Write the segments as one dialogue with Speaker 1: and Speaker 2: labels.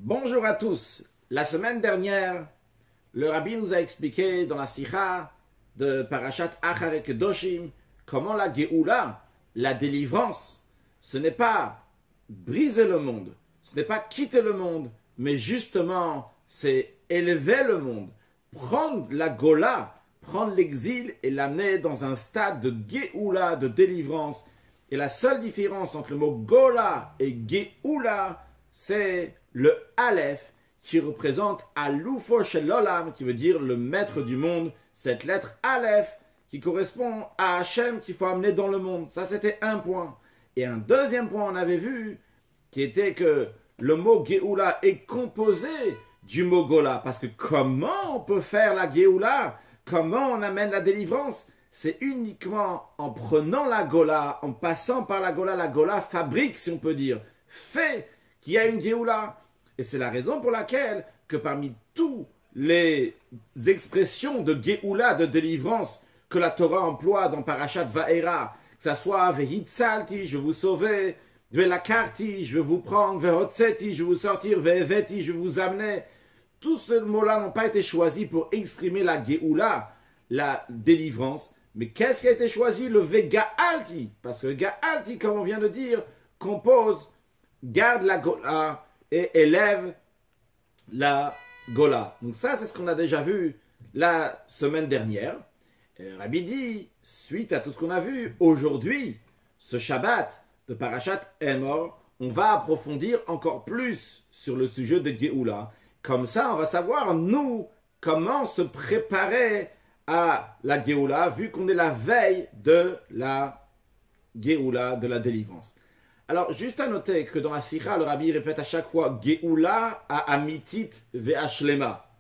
Speaker 1: Bonjour à tous. La semaine dernière, le Rabbi nous a expliqué dans la Sikha de Parashat Acharei Kedoshim comment la Géoula, la délivrance, ce n'est pas briser le monde, ce n'est pas quitter le monde, mais justement, c'est élever le monde, prendre la Gola, prendre l'exil et l'amener dans un stade de Géoula, de délivrance. Et la seule différence entre le mot Gola et Géoula, c'est le Aleph qui représente Alufo Shel Olam, qui veut dire le maître du monde. Cette lettre Aleph qui correspond à Hachem qu'il faut amener dans le monde. Ça, c'était un point. Et un deuxième point, on avait vu, qui était que le mot Géoula est composé du mot Gola. Parce que comment on peut faire la Géoula? Comment on amène la délivrance? C'est uniquement en prenant la Gola, en passant par la Gola fabrique, si on peut dire, fait qu'il y a une Géoula. Et c'est la raison pour laquelle que parmi toutes les expressions de Géoula, de délivrance, que la Torah emploie dans Parashat Va'era, que ça soit Vehitzalti, je vais vous sauver, Velakarti, je vais vous prendre, Vehotzeti, je vais vous sortir, Veheveti, je vais vous amener. Tous ces mots-là n'ont pas été choisis pour exprimer la Géoula, la délivrance. Mais qu'est-ce qui a été choisi? Le Vega'alti. Parce que Ga'alti, comme on vient de dire, compose, garde la Gola et élève la Gola. Donc ça, c'est ce qu'on a déjà vu la semaine dernière. Et Rabbi dit, suite à tout ce qu'on a vu, aujourd'hui, ce Shabbat de Parashat Emor, on va approfondir encore plus sur le sujet de Géoula. Comme ça, on va savoir, nous, comment se préparer à la Géoula, vu qu'on est la veille de la Géoula, de la délivrance. Alors, juste à noter que dans la Sikha, le Rabbi répète à chaque fois Géoula à Amitit ve'ashlema.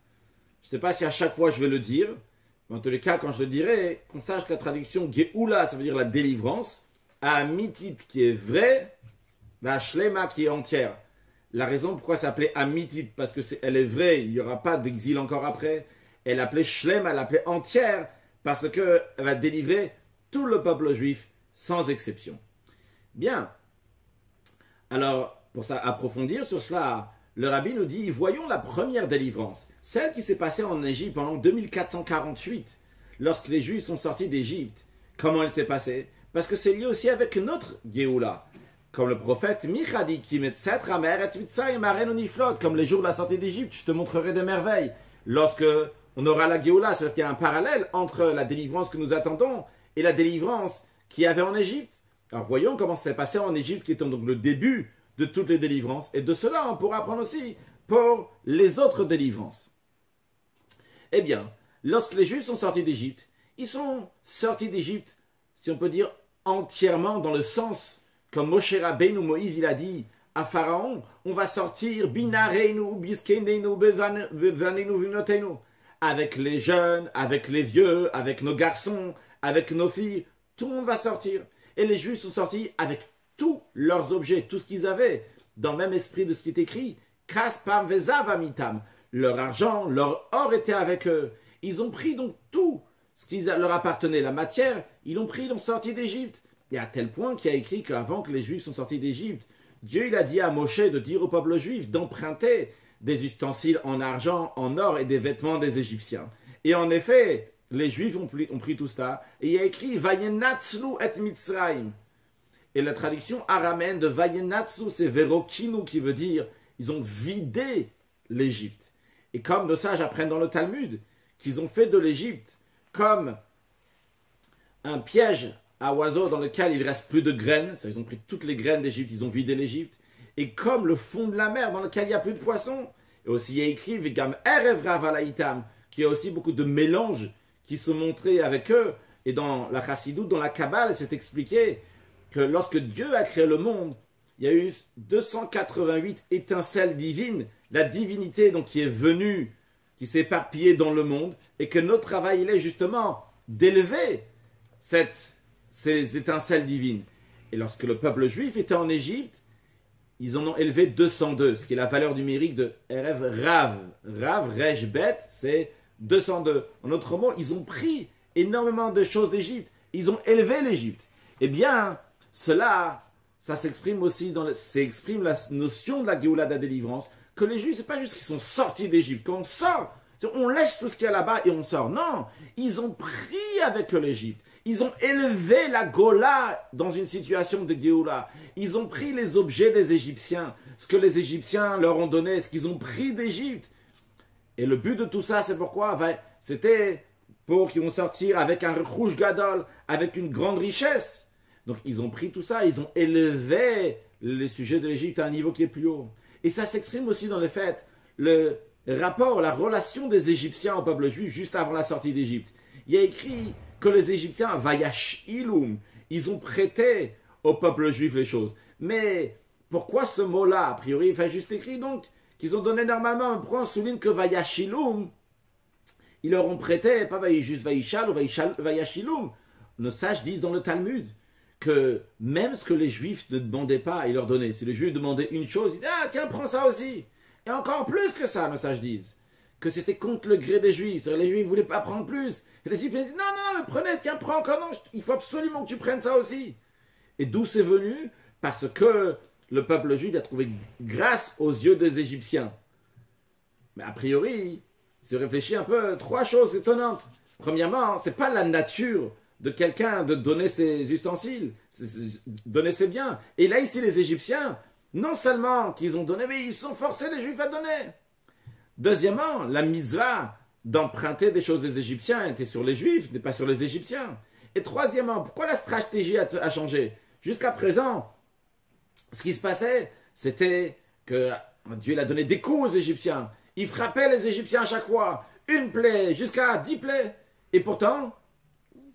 Speaker 1: Je ne sais pas si à chaque fois je vais le dire, mais en tous les cas, quand je le dirai, qu'on sache que la traduction Géoula, ça veut dire la délivrance, à Amitit qui est vrai, ve'ashlema qui est entière. La raison pourquoi ça s'appelait Amitit, parce que elle est vraie, il n'y aura pas d'exil encore après. Elle l'appelait Shlema, elle l'appelait entière, parce qu'elle va délivrer tout le peuple juif, sans exception. Bien. Alors, pour ça, approfondir sur cela, le Rabbi nous dit, voyons la première délivrance, celle qui s'est passée en Égypte pendant 2448, lorsque les Juifs sont sortis d'Égypte. Comment elle s'est passée? Parce que c'est lié aussi avec notre Géoula. Comme le prophète Micha dit, comme les jours de la sortie d'Égypte, je te montrerai des merveilles. Lorsque on aura la Géoula, c'est-à-dire qu'il y a un parallèle entre la délivrance que nous attendons et la délivrance qu'il y avait en Égypte. Alors voyons comment ça s'est passé en Égypte, qui est donc le début de toutes les délivrances. Et de cela, on pourra apprendre aussi pour les autres délivrances. Eh bien, lorsque les Juifs sont sortis d'Égypte, ils sont sortis d'Égypte, si on peut dire, entièrement dans le sens, comme Moshe Rabbeinu, Moïse, il a dit à Pharaon, on va sortir binareinu, biskeneinu, bevanenu, vinotenu, avec les jeunes, avec les vieux, avec nos garçons, avec nos filles, tout le monde va sortir. Et les Juifs sont sortis avec tous leurs objets, tout ce qu'ils avaient, dans le même esprit de ce qui est écrit. Kaspam vezavamitam. Leur argent, leur or était avec eux. Ils ont pris donc tout ce qui leur appartenait, la matière, ils l'ont pris, ils l'ont sorti d'Égypte. Et à tel point qu'il a écrit qu'avant que les Juifs sont sortis d'Égypte, Dieu il a dit à Moshe de dire au peuple juif d'emprunter des ustensiles en argent, en or et des vêtements des Égyptiens. Et en effet, les Juifs ont pris tout ça, et il y a écrit Vayenatzlu et Mitzrayim. Et la traduction araméenne de Vayenatzlu, c'est Verokinu, qui veut dire ils ont vidé l'Égypte. Et comme nos sages apprennent dans le Talmud, qu'ils ont fait de l'Égypte comme un piège à oiseaux dans lequel il ne reste plus de graines, ils ont pris toutes les graines d'Égypte, ils ont vidé l'Égypte, et comme le fond de la mer dans lequel il n'y a plus de poissons. Et aussi il y a écrit Vigam Erev Rav Alaitam, qui a aussi beaucoup de mélanges qui se montraient avec eux. Et dans la Chassidoute, dans la Kabbale, c'est expliqué que lorsque Dieu a créé le monde, il y a eu 288 étincelles divines, la divinité donc qui est venue, qui s'est éparpillée dans le monde, et que notre travail il est justement d'élever ces étincelles divines. Et lorsque le peuple juif était en Égypte, ils en ont élevé 202, ce qui est la valeur numérique de Erev Rav. Rav, Rej, Bet, c'est 202. En d'autres mots, ils ont pris énormément de choses d'Égypte. Ils ont élevé l'Égypte. Eh bien, cela ça s'exprime aussi exprime la notion de la Géoula, de la délivrance, que les Juifs, c'est pas juste qu'ils sont sortis d'Égypte, qu'on sort, on laisse tout ce qu'il y a là-bas et on sort. Non, ils ont pris avec l'Égypte. Ils ont élevé la Gola dans une situation de Géoula. Ils ont pris les objets des Égyptiens, ce que les Égyptiens leur ont donné, ce qu'ils ont pris d'Égypte. Et le but de tout ça, c'est pourquoi? C'était pour qu'ils vont sortir avec un rouge gadol, avec une grande richesse. Donc ils ont pris tout ça, ils ont élevé les sujets de l'Égypte à un niveau qui est plus haut. Et ça s'exprime aussi dans le fait, le rapport, la relation des Égyptiens au peuple juif juste avant la sortie d'Égypte. Il y a écrit que les Égyptiens, vayash ilum, ils ont prêté au peuple juif les choses. Mais pourquoi ce mot-là, a priori, il fait juste écrit donc qu'ils ont donné normalement, pourquoi on souligne que vayash ilum, ils leur ont prêté, pas juste vaishal ou vayash ilum. Nos sages disent dans le Talmud que même ce que les Juifs ne demandaient pas, ils leur donnaient. Si les Juifs demandaient une chose, ils disaient « Ah, tiens, prends ça aussi !» Et encore plus que ça, nos sages disent. Que c'était contre le gré des Juifs. Les Juifs ne voulaient pas prendre plus. Et les Juifs disent « Non, non, non, mais prenez, tiens, prends encore, non, il faut absolument que tu prennes ça aussi. » Et d'où c'est venu? Parce que le peuple juif a trouvé grâce aux yeux des Égyptiens. Mais a priori, se réfléchit un peu, trois choses étonnantes. Premièrement, ce n'est pas la nature de quelqu'un de donner ses ustensiles, donner ses biens. Et là, ici, les Égyptiens, non seulement qu'ils ont donné, mais ils sont forcés, les Juifs, à donner. Deuxièmement, la mitzvah d'emprunter des choses des Égyptiens était sur les Juifs, n'est pas sur les Égyptiens. Et troisièmement, pourquoi la stratégie a changé? Jusqu'à présent, ce qui se passait, c'était que Dieu a donné des coups aux Égyptiens. Il frappait les Égyptiens à chaque fois. Une plaie, jusqu'à 10 plaies. Et pourtant...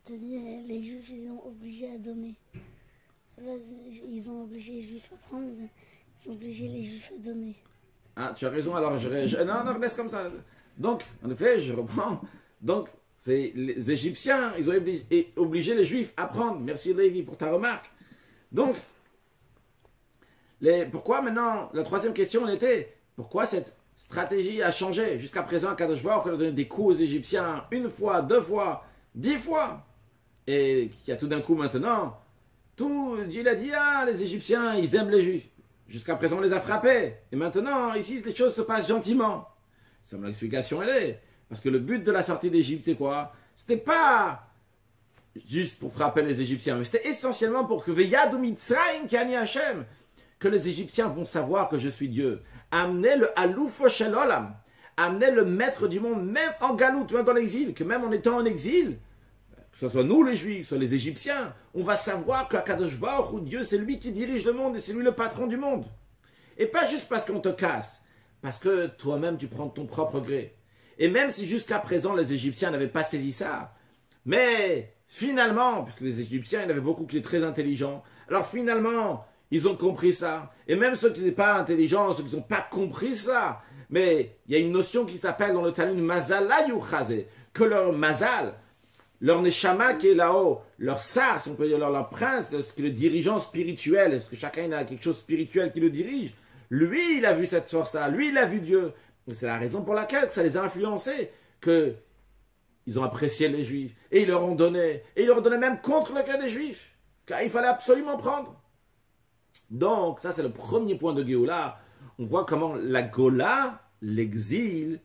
Speaker 2: C'est-à-dire, les Juifs, ils ont obligé à donner. Ils ont obligé les Juifs à prendre, ils ont obligé les Juifs à donner.
Speaker 1: Ah, tu as raison, alors non, laisse comme ça. Donc, en effet, je reprends. Donc, c'est les Égyptiens, ils ont obligé les Juifs à prendre. Merci Lévi pour ta remarque. Donc, pourquoi maintenant, la troisième question était, pourquoi cette stratégie a changé? Jusqu'à présent, Kadosh Baruch Hu a donné des coups aux Égyptiens une fois, 2 fois, 10 fois. Et qu'il y a tout d'un coup maintenant, Dieu a dit, ah, les Égyptiens, ils aiment les Juifs. Jusqu'à présent, on les a frappés. Et maintenant, ici, les choses se passent gentiment. C'est mon explication, elle est. Parce que le but de la sortie d'Égypte, c'est quoi? C'était pas juste pour frapper les Égyptiens, mais c'était essentiellement pour que Veyadu Mitzrayim Kani Hashem, que les Égyptiens vont savoir que je suis Dieu. Amener le Alouf Shel Olam, amener le maître du monde, même en galoute, même dans l'exil, que même en étant en exil, que ce soit nous les Juifs, que ce soit les Égyptiens, on va savoir qu'Akadosh Baruch Hu, Dieu, c'est lui qui dirige le monde et c'est lui le patron du monde. Et pas juste parce qu'on te casse, parce que toi-même tu prends ton propre gré. Et même si jusqu'à présent les Égyptiens n'avaient pas saisi ça, mais finalement, puisque les Égyptiens, il y en avait beaucoup qui étaient très intelligents, alors finalement, ils ont compris ça. Et même ceux qui n'étaient pas intelligents, ceux qui n'ont pas compris ça, mais il y a une notion qui s'appelle dans le Talmud Mazala Yuchaze, que leur Mazal, leur Neshama qui est là-haut, leur Sar, si on peut dire leur prince, le dirigeant spirituel, parce que chacun a quelque chose de spirituel qui le dirige, lui, il a vu cette force-là, lui, il a vu Dieu. Et c'est la raison pour laquelle ça les a influencés, qu'ils ont apprécié les Juifs, et ils leur ont donné, et ils leur ont donné même contre le cas des Juifs, car il fallait absolument prendre. Donc, ça c'est le premier point de Géoula. On voit comment la Gola, l'exil,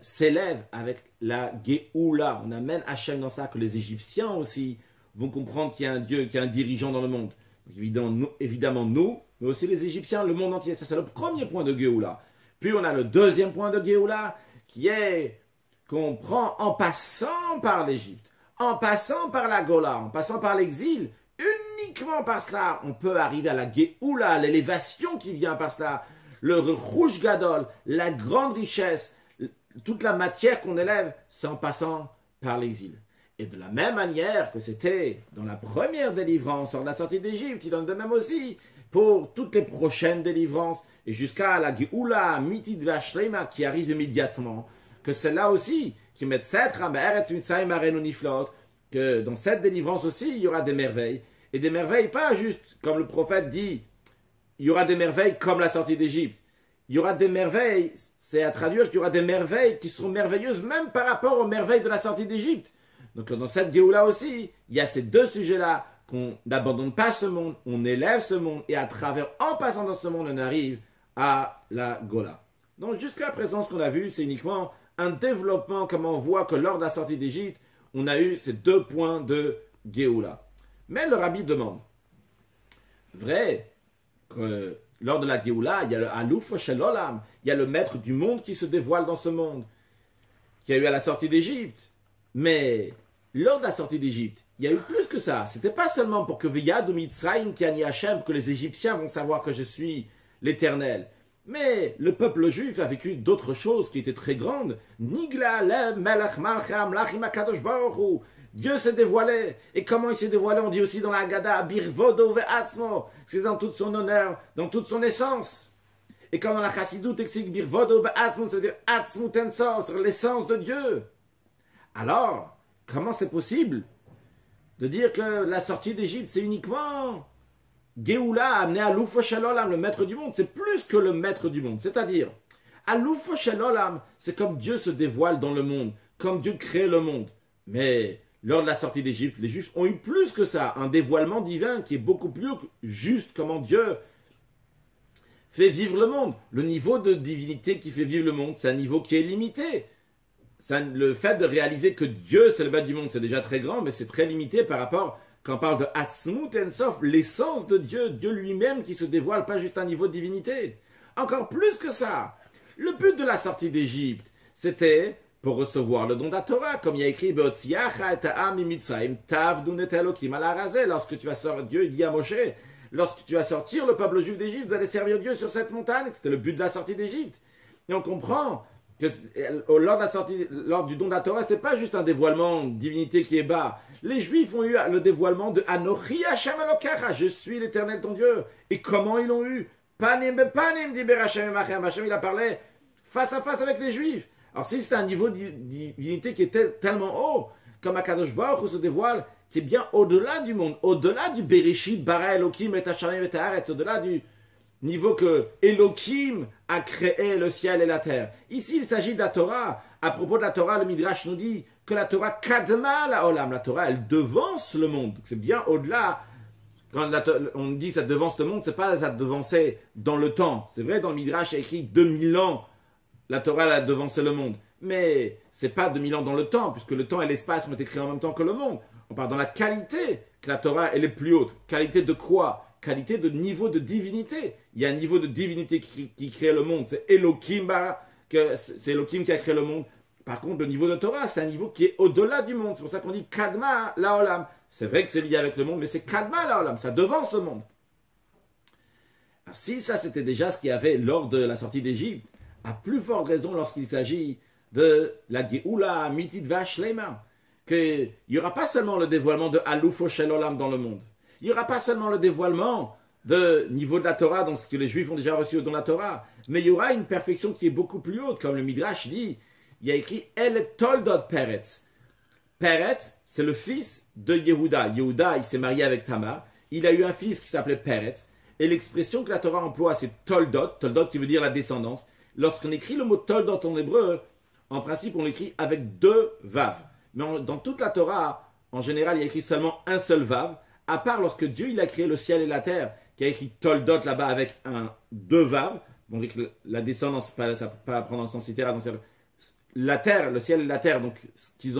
Speaker 1: s'élève avec la Géoula. On amène Hachem dans ça, que les Égyptiens aussi vont comprendre qu'il y a un Dieu, qu'il y a un dirigeant dans le monde. Donc, évidemment nous, mais aussi les Égyptiens, le monde entier. Ça c'est le premier point de Géoula. Puis on a le deuxième point de Géoula, qui est qu'on prend en passant par l'Égypte, en passant par la Gola, en passant par l'exil, uniquement par cela, on peut arriver à la Géoula, l'élévation qui vient par cela, le rouge gadol, la grande richesse, toute la matière qu'on élève, c'est en passant par l'exil. Et de la même manière que c'était dans la première délivrance, lors de la sortie d'Égypte, il en est de même aussi pour toutes les prochaines délivrances, et jusqu'à la Géoula, Mitid Vashrema, qui arrive immédiatement, que c'est là aussi, qui met que dans cette délivrance aussi, il y aura des merveilles. Et des merveilles, pas juste, comme le prophète dit, il y aura des merveilles comme la sortie d'Égypte. Il y aura des merveilles, c'est à traduire qu'il y aura des merveilles qui seront merveilleuses, même par rapport aux merveilles de la sortie d'Égypte. Donc dans cette Géoula aussi, il y a ces deux sujets-là, qu'on n'abandonne pas ce monde, on élève ce monde, et à travers, en passant dans ce monde, on arrive à la Gola. Donc jusqu'à présent, ce qu'on a vu, c'est uniquement un développement, comme on voit que lors de la sortie d'Égypte, on a eu ces 2 points de Géoula. Mais le rabbi demande, vrai que lors de la Géoula, il y a le Alouf Shel Olam, il y a le maître du monde qui se dévoile dans ce monde, qui a eu à la sortie d'Égypte. Mais lors de la sortie d'Égypte, il y a eu plus que ça. C'était pas seulement pour que Viyad ou Mitzrayim Kani Hashem, que les Égyptiens vont savoir que je suis l'Éternel. Mais le peuple juif a vécu d'autres choses qui étaient très grandes. Nigla le melech malchei amlachim hakadosh baruch hu. Dieu s'est dévoilé. Et comment il s'est dévoilé? On dit aussi dans la Haggadah, birvodo ve'atzmo. C'est dans toute son honneur, dans toute son essence. Et comme dans la Chassidut explique birvodo ve'atzmo, c'est-à-dire atzmut ensor, sur l'essence de Dieu. Alors, comment c'est possible de dire que la sortie d'Égypte, c'est uniquement Géoula, amené à Loufo Shel Olam, le maître du monde? C'est plus que le maître du monde. C'est-à-dire, à Loufo Shel Olam, c'est comme Dieu se dévoile dans le monde, comme Dieu crée le monde. Mais lors de la sortie d'Égypte, les Juifs ont eu plus que ça, un dévoilement divin qui est beaucoup plus juste, comment Dieu fait vivre le monde. Le niveau de divinité qui fait vivre le monde, c'est un niveau qui est limité. Le fait de réaliser que Dieu, c'est le maître du monde, c'est déjà très grand, mais c'est très limité par rapport, quand on parle de Atzmut Ensof, l'essence de Dieu, Dieu lui-même qui se dévoile, pas juste un niveau de divinité. Encore plus que ça, le but de la sortie d'Égypte, c'était pour recevoir le don de la Torah, comme il y a écrit, lorsque tu vas sortir, Dieu dit à Moshe, lorsque tu vas sortir le peuple juif d'Égypte, vous allez servir Dieu sur cette montagne. C'était le but de la sortie d'Égypte. Et on comprend que lors du don de la Torah, ce n'était pas juste un dévoilement de divinité qui est bas. Les Juifs ont eu le dévoilement de Anochi Hashem Elokecha, je suis l'Éternel ton Dieu. Et comment ils l'ont eu? Panim bepanim diber Hashem emachem. Hashem, il a parlé face à face avec les Juifs. Alors si c'est un niveau de divinité qui est tellement haut, comme Akadosh Baruch Hu se dévoile, qui est bien au-delà du monde, au-delà du Bereshit, Bara Elohim et Hashanim et Haaretz, au-delà du niveau que Elohim a créé le ciel et la terre. Ici, il s'agit de la Torah. À propos de la Torah, le Midrash nous dit que la Torah kadma la olam. La Torah, elle devance le monde. C'est bien au-delà. Quand on dit ça devance le monde, c'est pas ça devancer dans le temps. C'est vrai, dans le Midrash, il y a écrit 2000 ans. La Torah, elle a devancé le monde. Mais c'est pas 2000 ans dans le temps, puisque le temps et l'espace ont été créés en même temps que le monde. On parle dans la qualité que la Torah, elle est plus haute. Qualité de quoi? Qualité de niveau de divinité. Il y a un niveau de divinité qui crée le monde. C'est Elohim, c'est Elohim qui a créé le monde. Par contre, le niveau de Torah, c'est un niveau qui est au-delà du monde. C'est pour ça qu'on dit Kadma Laolam. C'est vrai que c'est lié avec le monde, mais c'est Kadma Laolam. Ça devance le monde. Alors, si ça, c'était déjà ce qu'il y avait lors de la sortie d'Égypte, à plus forte raison lorsqu'il s'agit de la Géoula Mitit Vashlema, qu'il n'y aura pas seulement le dévoilement de Aloufo Shel Olam dans le monde. Il n'y aura pas seulement le dévoilement de niveau de la Torah, dans ce que les Juifs ont déjà reçu dans la Torah, mais il y aura une perfection qui est beaucoup plus haute, comme le Midrash dit. Il y a écrit El Toldot Peretz. Peretz, c'est le fils de Yehuda. Yehuda, il s'est marié avec Tamar. Il a eu un fils qui s'appelait Peretz. Et l'expression que la Torah emploie, c'est Toldot. Toldot qui veut dire la descendance. Lorsqu'on écrit le mot Toldot en hébreu, en principe, on l'écrit avec 2 vav. Mais dans toute la Torah, en général, il y a écrit seulement un seul vav, à part lorsque Dieu il a créé le ciel et la terre, qui a écrit Toldot là-bas avec 2 vav. Donc la descendance, ça ne peut pas prendre en sens littéral. Donc la terre, le ciel et la terre, donc ce qu'ils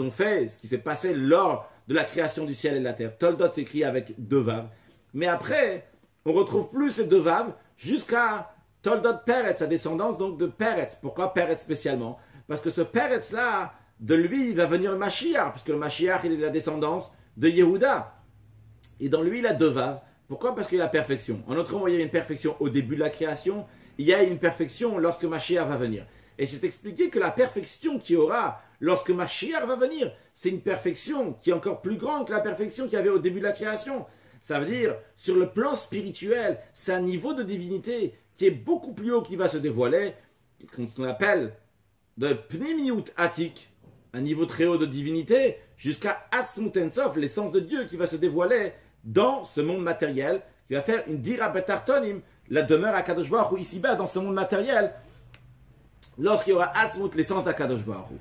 Speaker 1: ont fait, ce qui s'est passé lors de la création du ciel et de la terre. Toldot s'écrit avec 2 vav. Mais après, on retrouve plus ces 2 vav jusqu'à Toldot Peretz, sa descendance donc de Peretz. Pourquoi Peretz spécialement? Parce que ce Peretz-là, de lui, il va venir le Mashiach, puisque le Mashiach, il est de la descendance de Yehuda. Et dans lui, il a 2 vav. Pourquoi? Parce qu'il y a la perfection. En autre mot, il y a une perfection au début de la création, il y a une perfection lorsque Mashiach va venir. Et c'est expliqué que la perfection qu'il y aura lorsque Mashiach va venir, c'est une perfection qui est encore plus grande que la perfection qu'il y avait au début de la création. Ça veut dire, sur le plan spirituel, c'est un niveau de divinité qui est beaucoup plus haut qui va se dévoiler, ce qu'on appelle de Pnimiut Atik, un niveau très haut de divinité, jusqu'à Atzmut Ensof, l'essence de Dieu qui va se dévoiler dans ce monde matériel, qui va faire une Dira Betartonim, la demeure à Kadosh Baruch Hu, ici-bas, dans ce monde matériel, lorsqu'il y aura Atzmut, l'essence d'Akadosh Baruch Hu.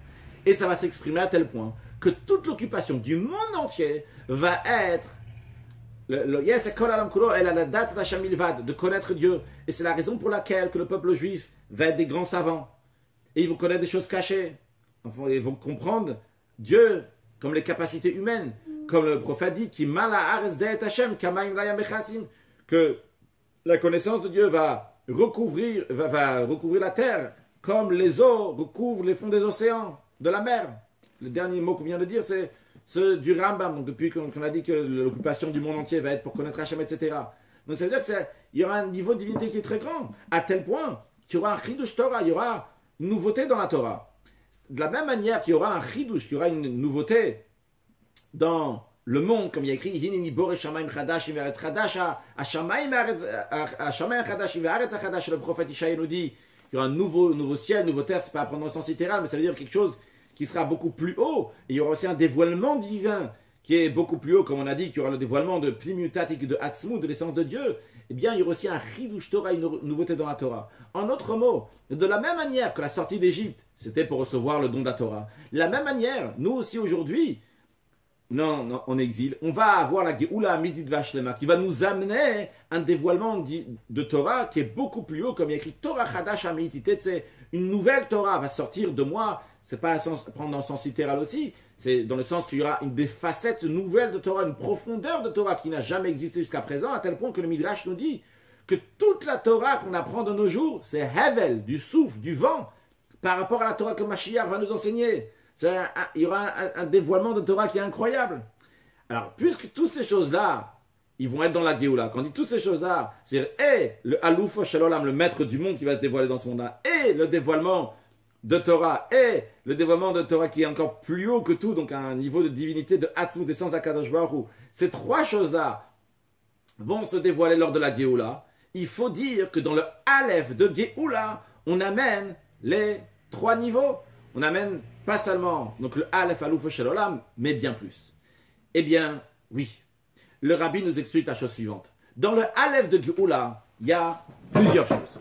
Speaker 1: Et ça va s'exprimer à tel point que toute l'occupation du monde entier va être de connaître Dieu. Et c'est la raison pour laquelle que le peuple juif va être des grands savants. Et ils vont connaître des choses cachées. Enfin, ils vont comprendre Dieu comme les capacités humaines. Comme le prophète dit, que la connaissance de Dieu va recouvrir la terre comme les eaux recouvrent les fonds des océans, de la mer. Le dernier mot qu'on vient de dire, c'est ce du Rambam. Donc depuis qu'on a dit que l'occupation du monde entier va être pour connaître Hachem, etc. Donc ça veut dire qu'il y aura un niveau de divinité qui est très grand, à tel point qu'il y aura un chidush Torah, il y aura une nouveauté dans la Torah. De la même manière qu'il y aura un chidush, qu'il y aura une nouveauté dans le monde, comme il y a écrit, Hineni bore shamayim chadash iveretz chadash, hashamayim chadash iveretz chadash, le prophète Ishaïa nous dit qu'il y aura un nouveau ciel, nouveau terre, c'est pas à prendre dans le sens littéral, mais ça veut dire quelque chose qui sera beaucoup plus haut. Et il y aura aussi un dévoilement divin qui est beaucoup plus haut, comme on a dit, qu'il y aura le dévoilement de Plimutatik, de Atzmut, de l'essence de Dieu. Eh bien, il y aura aussi un Chidush Torah, une nouveauté dans la Torah. En autre mot, de la même manière que la sortie d'Égypte, c'était pour recevoir le don de la Torah, de la même manière, nous aussi aujourd'hui, non, en exil, on va avoir la Geoula Amidit Vashlema, qui va nous amener un dévoilement de Torah qui est beaucoup plus haut, comme il y a écrit Torah Chadash Amidit, c'est une nouvelle Torah va sortir de moi. C'est pas à prendre dans le sens littéral aussi, c'est dans le sens qu'il y aura des facettes nouvelles de Torah, une profondeur de Torah qui n'a jamais existé jusqu'à présent, à tel point que le Midrash nous dit que toute la Torah qu'on apprend de nos jours, c'est Hevel, du souffle, du vent, par rapport à la Torah que Mashiach va nous enseigner. Il y aura un dévoilement de Torah qui est incroyable. Alors, puisque toutes ces choses-là, ils vont être dans la Géoula, quand on dit toutes ces choses-là, c'est le Alouf Shalom, le maître du monde qui va se dévoiler dans ce monde-là, et le dévoilement de Torah, et le dévoilement de Torah qui est encore plus haut que tout, donc un niveau de divinité, de Hatzmut, des sans Akadosh Baruch Hu. Ces trois choses-là vont se dévoiler lors de la Géoula. Il faut dire que dans le Aleph de Géoula, on amène les trois niveaux. On amène pas seulement donc le Aleph Alouf Shel Olam, mais bien plus. Eh bien, oui. Le Rabbi nous explique la chose suivante. Dans le Aleph de Géoula, il y a plusieurs choses.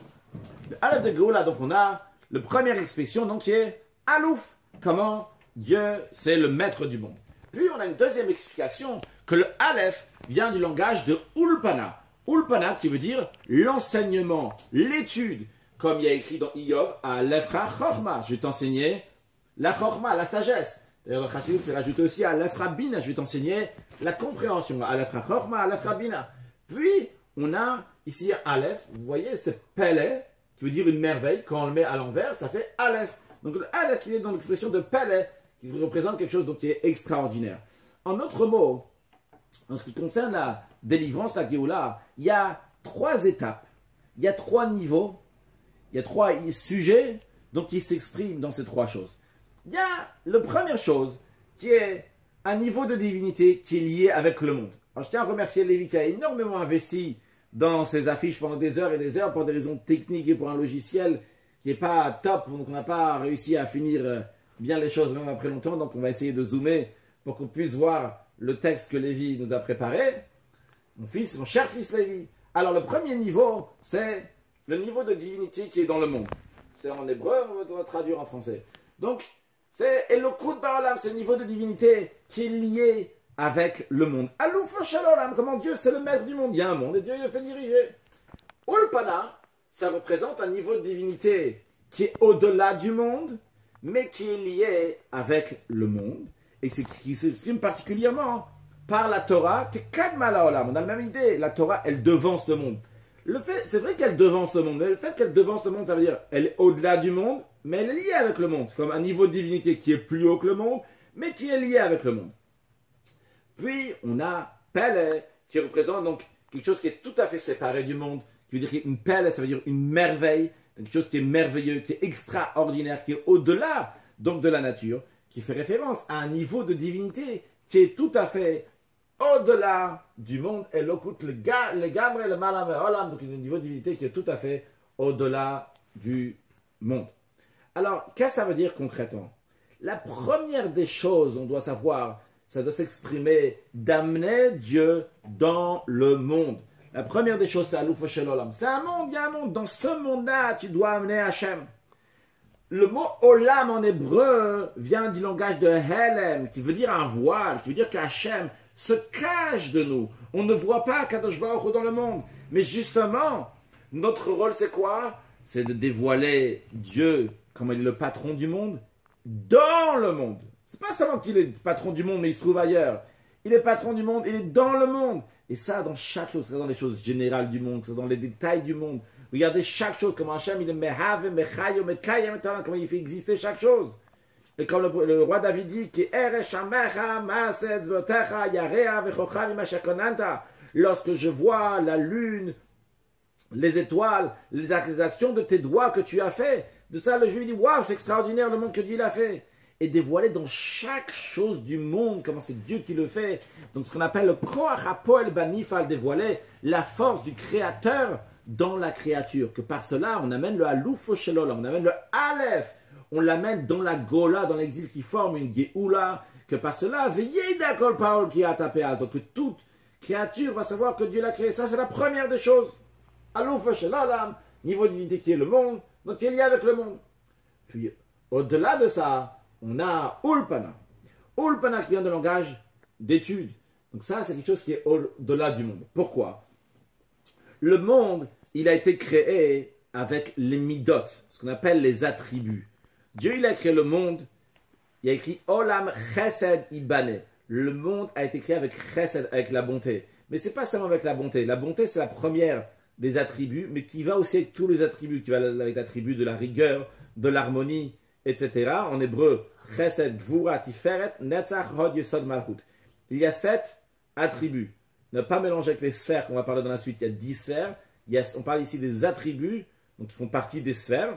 Speaker 1: Le Aleph de Géoula, donc on a la première expression, donc, qui est Alouf, comment Dieu, c'est le maître du monde. Puis, on a une deuxième explication, que le Aleph vient du langage de Ulpana. Ulpana, qui veut dire l'enseignement, l'étude, comme il y a écrit dans Iyov, Alefra Chorma, je vais t'enseigner la Chorma, la sagesse. D'ailleurs, le Chassidut s'est rajouté aussi à Alefra Bina, je vais t'enseigner la compréhension, Alefra Chorma, Alefra Bina. Puis, on a ici un Aleph, vous voyez, c'est Pele, qui veut dire une merveille. Quand on le met à l'envers, ça fait Aleph. Donc le Aleph qui est dans l'expression de Pele, qui représente quelque chose donc, qui est extraordinaire. En autre mot, en ce qui concerne la délivrance, la Géoula, il y a trois étapes, il y a trois niveaux, il y a trois sujets donc, qui s'expriment dans ces trois choses. Il y a la première chose qui est un niveau de divinité qui est lié avec le monde. Alors, je tiens à remercier Lévi qui a énormément investi dans ces affiches pendant des heures et des heures pour des raisons techniques et pour un logiciel qui n'est pas top, donc on n'a pas réussi à finir bien les choses même après longtemps, donc on va essayer de zoomer pour qu'on puisse voir le texte que Lévi nous a préparé. Mon cher fils Lévi. Alors le premier niveau, c'est le niveau de divinité qui est dans le monde. C'est en hébreu, on va traduire en français. Donc, c'est Elokut Ba'olam, c'est le niveau de divinité qui est lié avec le monde. Alouf Shel Olam, comment Dieu c'est le maître du monde. Il y a un monde et Dieu le fait diriger. Ulpana, ça représente un niveau de divinité qui est au-delà du monde, mais qui est lié avec le monde. Et c'est qui s'exprime particulièrement par la Torah, qui est Kadma La'olam. On a la même idée, la Torah, elle devance le monde. C'est vrai qu'elle devance le monde, mais le fait qu'elle devance le monde, ça veut dire qu'elle est au-delà du monde, mais elle est liée avec le monde. C'est comme un niveau de divinité qui est plus haut que le monde, mais qui est lié avec le monde. Puis, on a Pele, qui représente donc quelque chose qui est tout à fait séparé du monde, qui veut dire qu'une Pele, ça veut dire une merveille, quelque chose qui est merveilleux, qui est extraordinaire, qui est au-delà donc de la nature, qui fait référence à un niveau de divinité qui est tout à fait au-delà du monde, et l'okut le gamre, le malam et olam, donc un niveau de divinité qui est tout à fait au-delà du monde. Alors, qu'est-ce que ça veut dire concrètement? La première des choses, on doit savoir, ça doit s'exprimer d'amener Dieu dans le monde. La première des choses, c'est Alouf Shel Olam. C'est un monde, il y a un monde. Dans ce monde-là, tu dois amener Hachem. Le mot Olam en hébreu vient du langage de Helem, qui veut dire un voile, qui veut dire qu'Hachem se cache de nous. On ne voit pas Kadosh Baruch Hu dans le monde. Mais justement, notre rôle, c'est quoi? C'est de dévoiler Dieu comme il est le patron du monde dans le monde. C'est pas seulement qu'il est patron du monde, mais il se trouve ailleurs. Il est patron du monde, il est dans le monde. Et ça, dans chaque chose, c'est dans les choses générales du monde, c'est dans les détails du monde. Regardez chaque chose, comment Hachem, il est Mehave, Mechayo, Mekayem, comment il fait exister chaque chose. Et comme le roi David dit, lorsque je vois la lune, les étoiles, les actions de tes doigts que tu as fait, de ça le juif dit, waouh, c'est extraordinaire le monde que Dieu l'a fait. Et dévoiler dans chaque chose du monde, comment c'est Dieu qui le fait. Donc ce qu'on appelle le Koach HaPoel Banifal, dévoiler la force du Créateur dans la créature. Que par cela, on amène le Alouf Shelolam, on amène le Aleph, on l'amène dans la Gola, dans l'exil qui forme une Géoula. Que par cela, veillez d'accord parole qui a tapé à. Donc que toute créature va savoir que Dieu l'a créé. Ça, c'est la première des choses. Alouf Shelolam, niveau divinité qui est le monde, donc qui est lié avec le monde. Puis, au-delà de ça, on a Ulpana. Ulpana qui vient de langage d'étude. Donc ça, c'est quelque chose qui est au-delà du monde. Pourquoi? Le monde, il a été créé avec les midot, ce qu'on appelle les attributs. Dieu, il a créé le monde, il a écrit Olam Chesed Ibane. Le monde a été créé avec Chesed, avec la bonté. Mais ce n'est pas seulement avec la bonté. La bonté, c'est la première des attributs, mais qui va aussi avec tous les attributs, qui va avec l'attribut de la rigueur, de l'harmonie, etc. En hébreu, Chesed, Gvura, Tiferet, Netzach, Hod, Yesod, Malchut. Il y a 7 attributs. Ne pas mélanger avec les sphères qu'on va parler dans la suite. Il y a 10 sphères. On parle ici des attributs, donc qui font partie des sphères.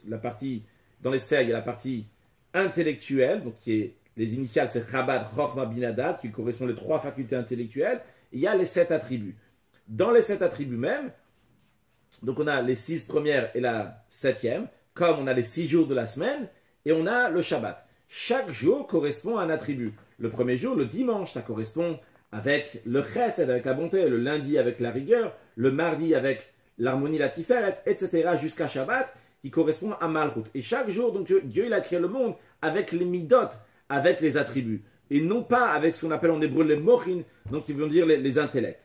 Speaker 1: La partie, dans les sphères, il y a la partie intellectuelle, donc qui est les initiales, c'est Chabad, Chochma, Binadad, qui correspondent aux 3 facultés intellectuelles. Il y a les 7 attributs. Dans les 7 attributs même, donc on a les 6 premières et la 7e, comme on a les 6 jours de la semaine, et on a le Shabbat. Chaque jour correspond à un attribut. Le premier jour, le dimanche, ça correspond avec le chesed, avec la bonté, le lundi avec la rigueur, le mardi avec l'harmonie, la tiferet, etc. jusqu'à Shabbat, qui correspond à Malchut. Et chaque jour, donc Dieu il a créé le monde avec les midot, avec les attributs, et non pas avec ce qu'on appelle en hébreu les mochin, donc qui veut dire les intellects.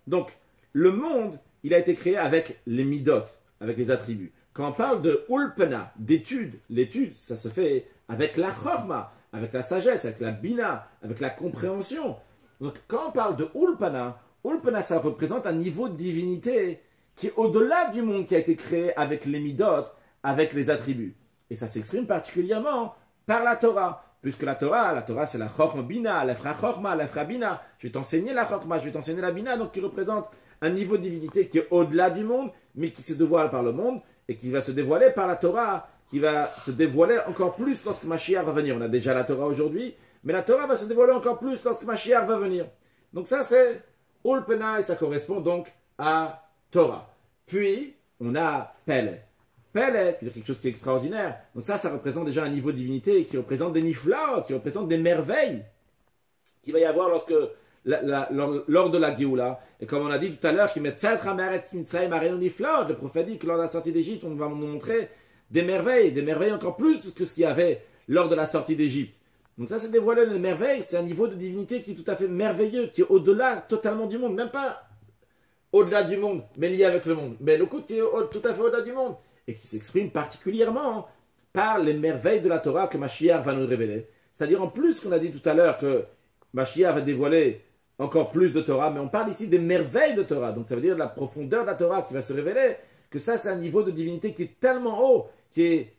Speaker 1: Donc, le monde, il a été créé avec les midot, avec les attributs. Quand on parle de ulpana, d'étude, l'étude, ça se fait avec la chorma, avec la sagesse, avec la bina, avec la compréhension. Donc, quand on parle de ulpana, ça représente un niveau de divinité qui est au-delà du monde qui a été créé avec les midot, avec les attributs. Et ça s'exprime particulièrement par la Torah. Puisque la Torah c'est la chorma bina, la bina. Je vais t'enseigner la chorma, je vais t'enseigner la bina, donc qui représente un niveau de divinité qui est au-delà du monde, mais qui se dévoile par le monde, et qui va se dévoiler par la Torah, qui va se dévoiler encore plus lorsque Mashiach va venir. On a déjà la Torah aujourd'hui, mais la Torah va se dévoiler encore plus lorsque Mashiach va venir. Donc ça c'est Ulpana, et ça correspond donc à Torah. Puis, on a Pele. Pele, qui est quelque chose qui est extraordinaire. Donc ça représente déjà un niveau de divinité qui représente des niflaot, qui représente des merveilles qu'il va y avoir lors de la Géoula. Et comme on a dit tout à l'heure, le prophète dit que lors de la sortie d'Égypte, on va nous montrer des merveilles encore plus que ce qu'il y avait lors de la sortie d'Égypte. Donc ça, c'est dévoiler les merveilles, c'est un niveau de divinité qui est tout à fait merveilleux, qui est au-delà totalement du monde, même pas au-delà du monde, mais lié avec le monde, mais le coup qui est tout à fait au-delà du monde, et qui s'exprime particulièrement par les merveilles de la Torah que Mashiach va nous révéler. C'est-à-dire en plus qu'on a dit tout à l'heure que Mashiach va dévoiler encore plus de Torah, mais on parle ici des merveilles de Torah, donc ça veut dire de la profondeur de la Torah qui va se révéler, que ça c'est un niveau de divinité qui est tellement haut, qui est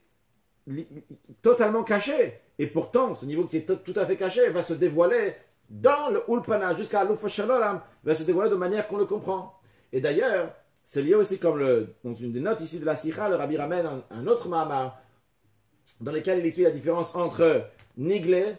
Speaker 1: totalement caché, et pourtant ce niveau qui est tout à fait caché va se dévoiler dans le Ulpana jusqu'à l'Ufa Shalom, va se dévoiler de manière qu'on le comprend. Et d'ailleurs, c'est lié aussi comme dans une des notes ici de la Sikha, le Rabbi ramène un autre Mahamar, dans lequel il explique la différence entre Nigle,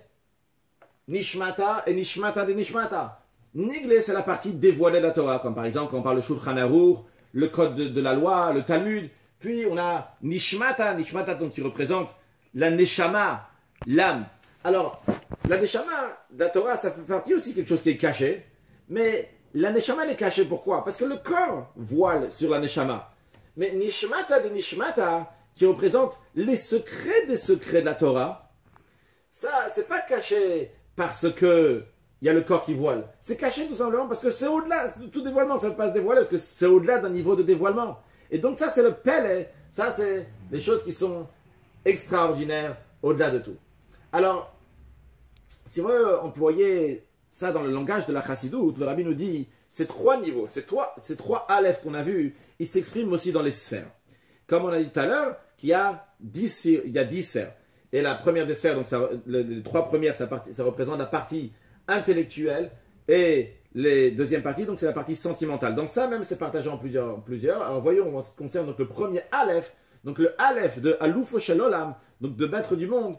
Speaker 1: Nishmata et Nishmata de Nishmata. Nigle, c'est la partie dévoilée de la Torah, comme par exemple quand on parle de Shulchan Aruch, le code de la loi, le Talmud. Puis on a Nishmata, donc qui représente la Neshama, l'âme. Alors, la Neshama de la Torah, ça fait partie aussi quelque chose qui est caché, mais la Neshama elle est cachée, pourquoi? Parce que le corps voile sur la Neshama. Mais Nishmata de Nishmata, qui représente les secrets des secrets de la Torah, ça, c'est pas caché parce que il y a le corps qui voile. C'est caché tout simplement parce que c'est au-delà, tout dévoilement, ça ne peut pas se dévoiler parce que c'est au-delà d'un niveau de dévoilement. Et donc ça c'est le pele, ça c'est des choses qui sont extraordinaires au-delà de tout. Alors, si on veut employer ça dans le langage de la Chassidoute, le Rabbi nous dit, ces trois niveaux, ces trois aleph qu'on a vus, ils s'expriment aussi dans les sphères. Comme on a dit tout à l'heure, qu'il y a 10 sphères. Et la première des sphères, donc les trois premières, ça représente la partie intellectuelle, et les deuxièmes parties, donc c'est la partie sentimentale. Dans ça même, c'est partagé en plusieurs. Alors voyons, en ce qui concerne donc le premier aleph, donc le aleph de Aloufo Shel Olam, donc de maître du monde.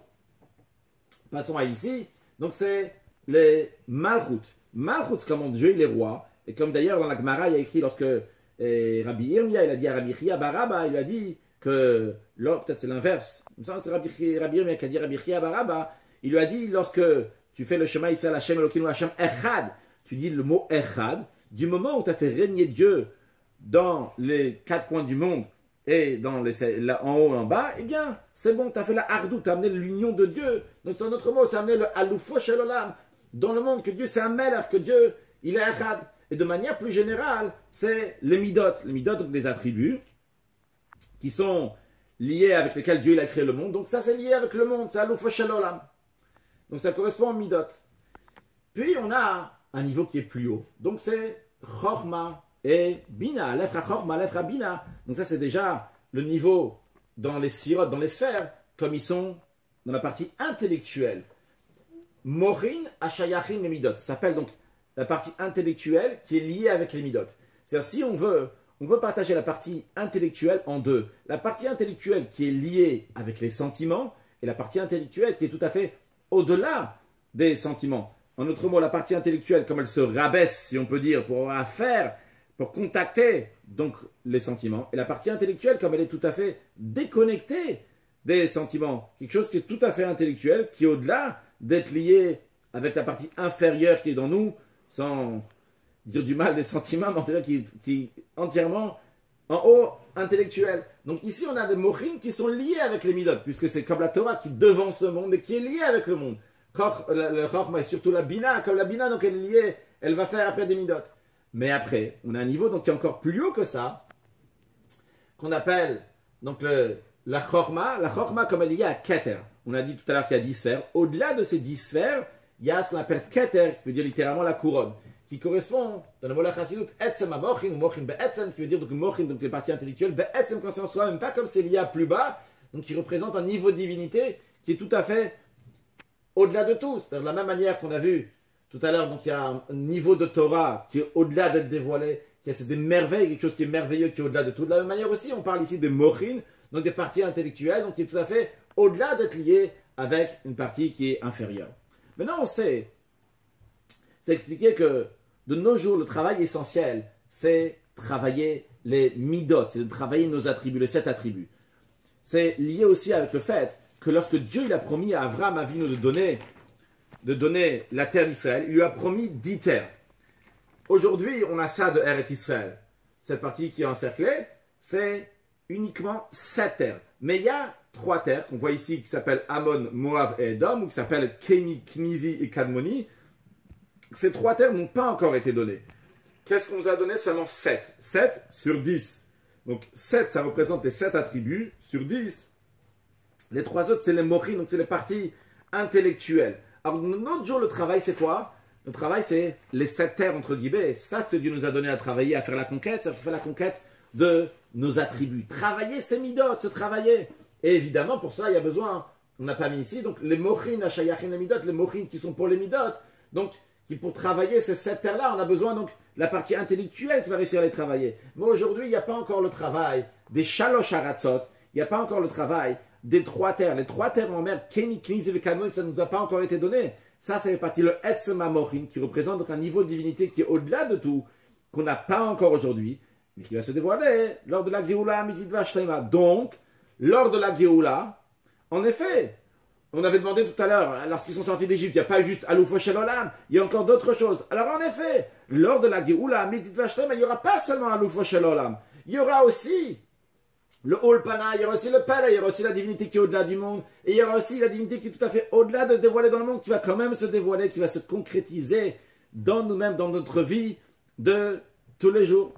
Speaker 1: Passons à ici, donc c'est les Malchut. Malchut, c'est comme Dieu, il est roi. Et comme d'ailleurs dans la Gemara, il y a écrit lorsque Rabbi Yirmiyah, il a dit à Rabbi Chia Baraba, il a dit que, peut-être c'est l'inverse, c'est Rabbi Yirmiyah qui a dit Rabbi Chia Baraba, il lui a dit lorsque tu fais le Shema Yisrael Hashem Elokeinu Hashem Echad, tu dis le mot Echad, du moment où tu as fait régner Dieu dans les quatre coins du monde et en haut et en bas, eh bien, c'est bon, tu as fait la Hardou, tu as amené l'union de Dieu. Donc, c'est un autre mot, c'est amené le Aloufo Shel Olam, dans le monde, que Dieu c'est un Melech, que Dieu, il est Echad. Et de manière plus générale, c'est les Midot. Les Midot, donc des attributs qui sont liés avec lesquels Dieu il a créé le monde. Donc, ça, c'est lié avec le monde, c'est Aloufo Shel Olam. Donc, ça correspond aux Midot. Puis, on a un niveau qui est plus haut. Donc, c'est Chorma et Bina, Lefra Chorma, Lefra Bina. Donc ça c'est déjà le niveau dans les sphères, dans les sphères, comme ils sont dans la partie intellectuelle. Morin Ashayachim et Midot. Ça s'appelle donc la partie intellectuelle qui est liée avec les Midot. C'est-à-dire si on veut partager la partie intellectuelle en deux. La partie intellectuelle qui est liée avec les sentiments et la partie intellectuelle qui est tout à fait au-delà des sentiments. En d'autres mots, la partie intellectuelle, comme elle se rabaisse, si on peut dire, pour contacter donc les sentiments. Et la partie intellectuelle, comme elle est tout à fait déconnectée des sentiments. Quelque chose qui est tout à fait intellectuel, qui est au-delà d'être lié avec la partie inférieure qui est dans nous, sans dire du mal des sentiments, mais en tout cas qui est entièrement en haut intellectuel. Donc ici, on a des mochim qui sont liés avec les midot, puisque c'est comme la Torah qui devance le monde et qui est liée avec le monde. Le Chorma et surtout la Bina, comme la Bina, donc elle est liée, elle va faire après des midot. Mais après, on a un niveau donc, qui est encore plus haut que ça, qu'on appelle donc la Chorma. La Chorma, comme elle est liée à Keter. On a dit tout à l'heure qu'il y a 10 sphères. Au-delà de ces 10 sphères, il y a ce qu'on appelle Keter, qui veut dire littéralement la couronne, qui correspond, dans le mot la Chassidut, Etzem Mochin, ou Mochin Be'etzem, qui veut dire donc Mochin, donc les parties intellectuelles, Be'etzem, quand c'est en soi, même pas comme c'est lié à plus bas, donc qui représente un niveau de divinité qui est tout à fait au-delà de tout. C'est-à-dire de la même manière qu'on a vu tout à l'heure, donc il y a un niveau de Torah qui est au-delà d'être dévoilé, c'est des merveilles, quelque chose qui est merveilleux, qui est au-delà de tout. De la même manière aussi, on parle ici des Mochin, donc des parties intellectuelles, donc qui est tout à fait au-delà d'être lié avec une partie qui est inférieure. Maintenant, on sait, c'est expliqué que de nos jours, le travail essentiel, c'est travailler les midot, c'est de travailler nos attributs, les 7 attributs. C'est lié aussi avec le fait que lorsque Dieu il a promis à Abraham Avinu de donner la terre d'Israël, il lui a promis 10 terres. Aujourd'hui, on a ça de Eretz Israël. Cette partie qui est encerclée, c'est uniquement 7 terres. Mais il y a 3 terres qu'on voit ici qui s'appellent Ammon, Moab et Edom, ou qui s'appellent Kéni, Knizi et Kadmoni. Ces 3 terres n'ont pas encore été données. Qu'est-ce qu'on nous a donné? Seulement 7. 7 sur 10. Donc 7, ça représente les 7 attributs sur 10. Les 3 autres, c'est les mochim, donc c'est les parties intellectuelles. Alors, notre jour, le travail, c'est quoi? Le travail, c'est les 7 terres, entre guillemets. C'est ça que Dieu nous a donné à travailler, à faire la conquête. Ça fait la conquête de nos attributs. Travailler, c'est midot, se travailler. Et évidemment, pour cela, il y a besoin, on n'a pas mis ici, donc les mochin, hashayachin, les midot, les mochin qui sont pour les midot. Donc, pour travailler ces 7 terres-là, on a besoin donc la partie intellectuelle qui va réussir à les travailler. Mais aujourd'hui, il n'y a pas encore le travail des shalosh haratzot, il n'y a pas encore le travail des 3 terres. Les 3 terres en mer, Kéni, Kniz et Kadmon, ça ne nous a pas encore été donné. Ça fait partie le Etzem Mochin, qui représente donc un niveau de divinité qui est au-delà de tout, qu'on n'a pas encore aujourd'hui, mais qui va se dévoiler lors de la Géoula Mizidva Shlema. Donc, lors de la Géoula, en effet, on avait demandé tout à l'heure, lorsqu'ils sont sortis d'Égypte, il n'y a pas juste Aloufo Shel Olam, il y a encore d'autres choses. Alors en effet, lors de la Géoula Mizidva Shlema, il n'y aura pas seulement Aloufo Shel Olam, il y aura aussi le Olpana, il y aura aussi le Pele, il y aura aussi la divinité qui est au-delà du monde, et il y aura aussi la divinité qui est tout à fait au-delà de se dévoiler dans le monde, qui va quand même se dévoiler, qui va se concrétiser dans nous-mêmes, dans notre vie de tous les jours.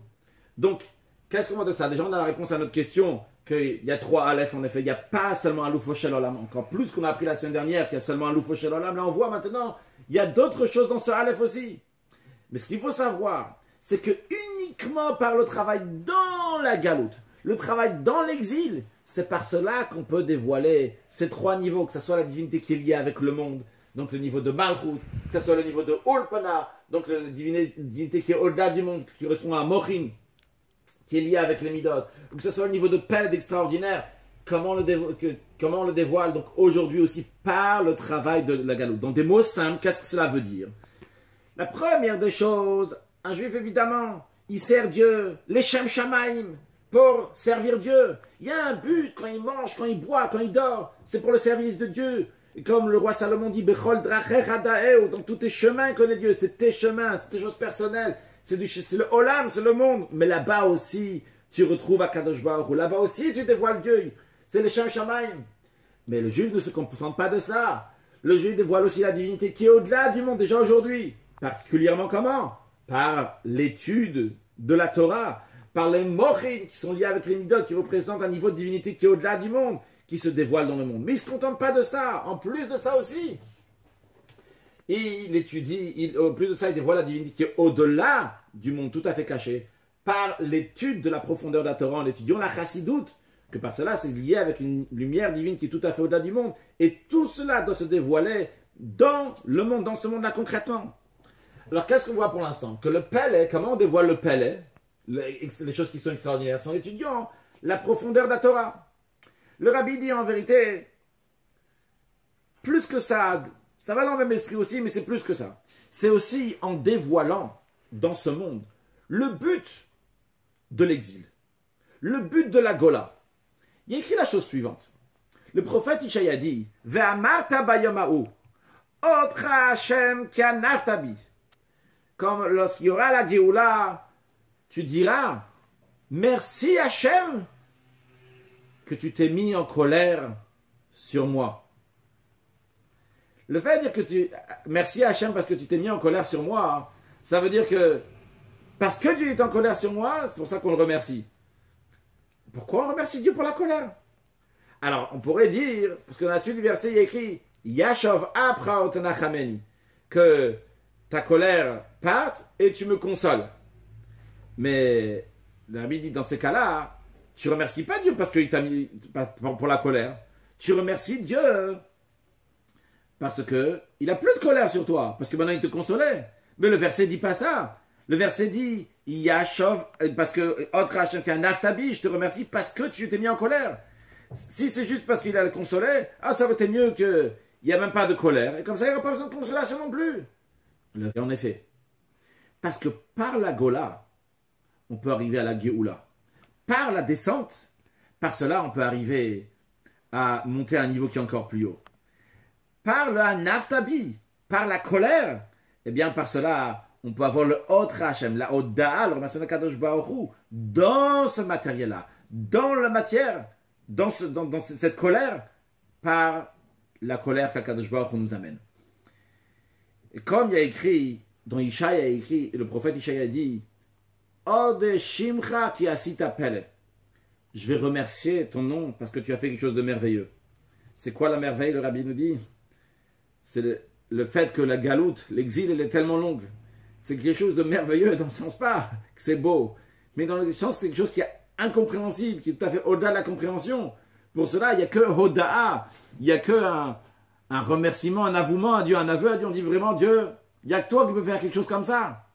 Speaker 1: Donc, qu'est-ce qu'on voit de ça? Déjà, on a la réponse à notre question, qu'il y a 3 Aleph, en effet, il n'y a pas seulement un Loufo Shel Olam, encore plus qu'on a appris la semaine dernière qu'il y a seulement un Loufo Shel Olam, là on voit maintenant, il y a d'autres choses dans ce Aleph aussi. Mais ce qu'il faut savoir, c'est que uniquement par le travail dans la galoute, le travail dans l'exil, c'est par cela qu'on peut dévoiler ces 3 niveaux, que ce soit la divinité qui est liée avec le monde, donc le niveau de Malchut, que ce soit le niveau de Olpana, donc la divinité qui est au-delà du monde, qui correspond à Mochin, qui est lié avec les Midot, ou que ce soit le niveau de Pele extraordinaire, comment on le dévoile, donc aujourd'hui aussi par le travail de la galoute. Dans des mots simples, qu'est-ce que cela veut dire? La première des choses, un juif évidemment, il sert Dieu, les Shem Shamaim, pour servir Dieu. Il y a un but quand il mange, quand il boit, quand il dort, c'est pour le service de Dieu. Et comme le roi Salomon dit, Bechol Dracher Hadaeo, dans tous tes chemins connaît Dieu, c'est tes chemins, c'est tes choses personnelles, c'est le Olam, c'est le monde. Mais là-bas aussi, tu retrouves Akadosh Baruch Hu. Là-bas aussi, tu dévoiles Dieu. C'est les Shem Shamaim. Mais le juif ne se contente pas de cela. Le juif dévoile aussi la divinité qui est au-delà du monde, déjà aujourd'hui. Particulièrement comment? Par l'étude de la Torah, par les Mochin qui sont liés avec les Midot, qui représentent un niveau de divinité qui est au-delà du monde, qui se dévoile dans le monde. Mais il ne se contente pas de ça. En plus de ça aussi, il étudie, en plus de ça, il dévoile la divinité qui est au-delà du monde, tout à fait caché, par l'étude de la profondeur de la Torah, en étudiant la Chassidoute, que par cela, c'est lié avec une lumière divine qui est tout à fait au-delà du monde. Et tout cela doit se dévoiler dans le monde, dans ce monde-là concrètement. Alors, qu'est-ce qu'on voit pour l'instant? Que le Pele, comment on dévoile le Pele? Les choses qui sont extraordinaires, c'est en étudiant la profondeur de la Torah. Le Rabbi dit en vérité, plus que ça va dans le même esprit aussi, mais c'est plus que ça. C'est aussi en dévoilant dans ce monde le but de l'exil, le but de la Gola. Il écrit la chose suivante. Le prophète Ishaïa dit, Ve'amarta bayoma'u, otra Hashem kianaftabi. Comme lorsqu'il y aura la Géoula, tu diras, merci Hachem que tu t'es mis en colère sur moi. Le fait de dire que merci Hachem parce que tu t'es mis en colère sur moi, ça veut dire que parce que Dieu est en colère sur moi, c'est pour ça qu'on le remercie. Pourquoi on remercie Dieu pour la colère? Alors, on pourrait dire, parce que dans la suite du verset, il y a écrit Yashov apra otanachameni, que ta colère parte et tu me consoles. Mais le Rabbi dit dans ces cas-là, tu ne remercies pas Dieu parce qu'il t'a mis pour la colère. Tu remercies Dieu parce qu'il n'a plus de colère sur toi, parce que maintenant il te consolait. Mais le verset dit pas ça. Le verset dit Yashov, parce que je te remercie parce que tu t'es mis en colère. Si c'est juste parce qu'il a le consolé, ça aurait été mieux qu'il n'y a même pas de colère. Et comme ça, il n'y aura pas besoin de consolation non plus. Et en effet, parce que par la Gola, on peut arriver à la Géoula. Par la descente, par cela, on peut arriver à monter à un niveau qui est encore plus haut. Par le Naftabi, par la colère, eh bien, par cela, on peut avoir le Hot Hashem, la Hoda'a, le remerciement de Kadosh Baruch Hu, dans ce matériel-là, dans la matière, dans cette colère, par la colère qu'Akadosh Baruch Hu nous amène. Et comme il y a écrit, dans Ishaïa, le prophète Ishaïa dit, Od Shimcha ki asita pele. Je vais remercier ton nom parce que tu as fait quelque chose de merveilleux. C'est quoi la merveille, le Rabbi nous dit? C'est le fait que la galoute, l'exil, elle est tellement longue. C'est quelque chose de merveilleux dans le sens pas que c'est beau, mais dans le sens c'est quelque chose qui est incompréhensible, qui est tout à fait au-delà de la compréhension. Pour cela, il n'y a que Hoda'a, il n'y a que un remerciement, un avouement à Dieu, un aveu à Dieu. On dit vraiment, Dieu, il n'y a que toi qui peux faire quelque chose comme ça.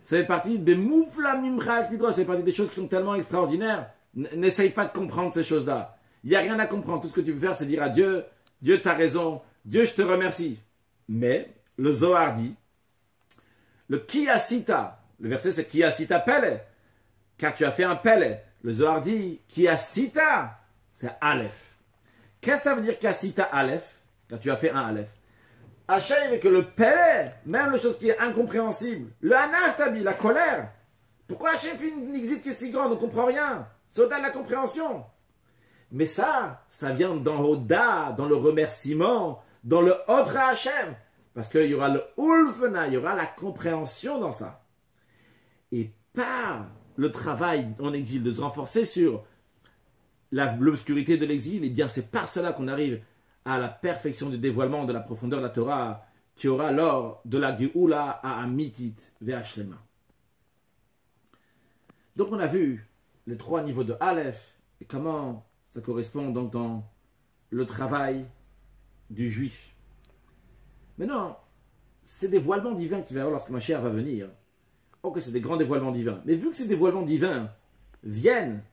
Speaker 1: Ça fait partie des moufla mimchal tidro, ça fait partie des choses qui sont tellement extraordinaires. N'essaye pas de comprendre ces choses-là. Il n'y a rien à comprendre. Tout ce que tu peux faire, c'est dire à Dieu, Dieu, tu as raison, Dieu, je te remercie. Mais, le Zohar dit, le Kiyasita, le verset c'est Kiyasita Pele, car tu as fait un Pele. Le Zohar dit, Kiyasita, c'est Aleph. Qu'est-ce que ça veut dire Kiyasita Aleph? Quand tu as fait un Aleph. Hachem veut que le Pele, même la chose qui est incompréhensible, le Anaftabi, la colère. Pourquoi Hachem fait une exil qui est si grande? On ne comprend rien. C'est au-delà de la compréhension. Mais ça vient dans Hoda, dans le remerciement, dans le Odra Hashem. Parce qu'il y aura le Ulfena, il y aura la compréhension dans ça. Et par le travail en exil, de se renforcer sur l'obscurité de l'exil, et bien c'est par cela qu'on arrive à la perfection du dévoilement de la profondeur de la Torah, qui aura lors de la Geoula à Amitit Ve'ashlema. Donc on a vu les 3 niveaux de Aleph et comment ça correspond donc dans le travail du juif. Maintenant, ces dévoilements divins qu'il va y avoir lorsque Mashiach va venir, ok, c'est des grands dévoilements divins, mais vu que ces dévoilements divins viennent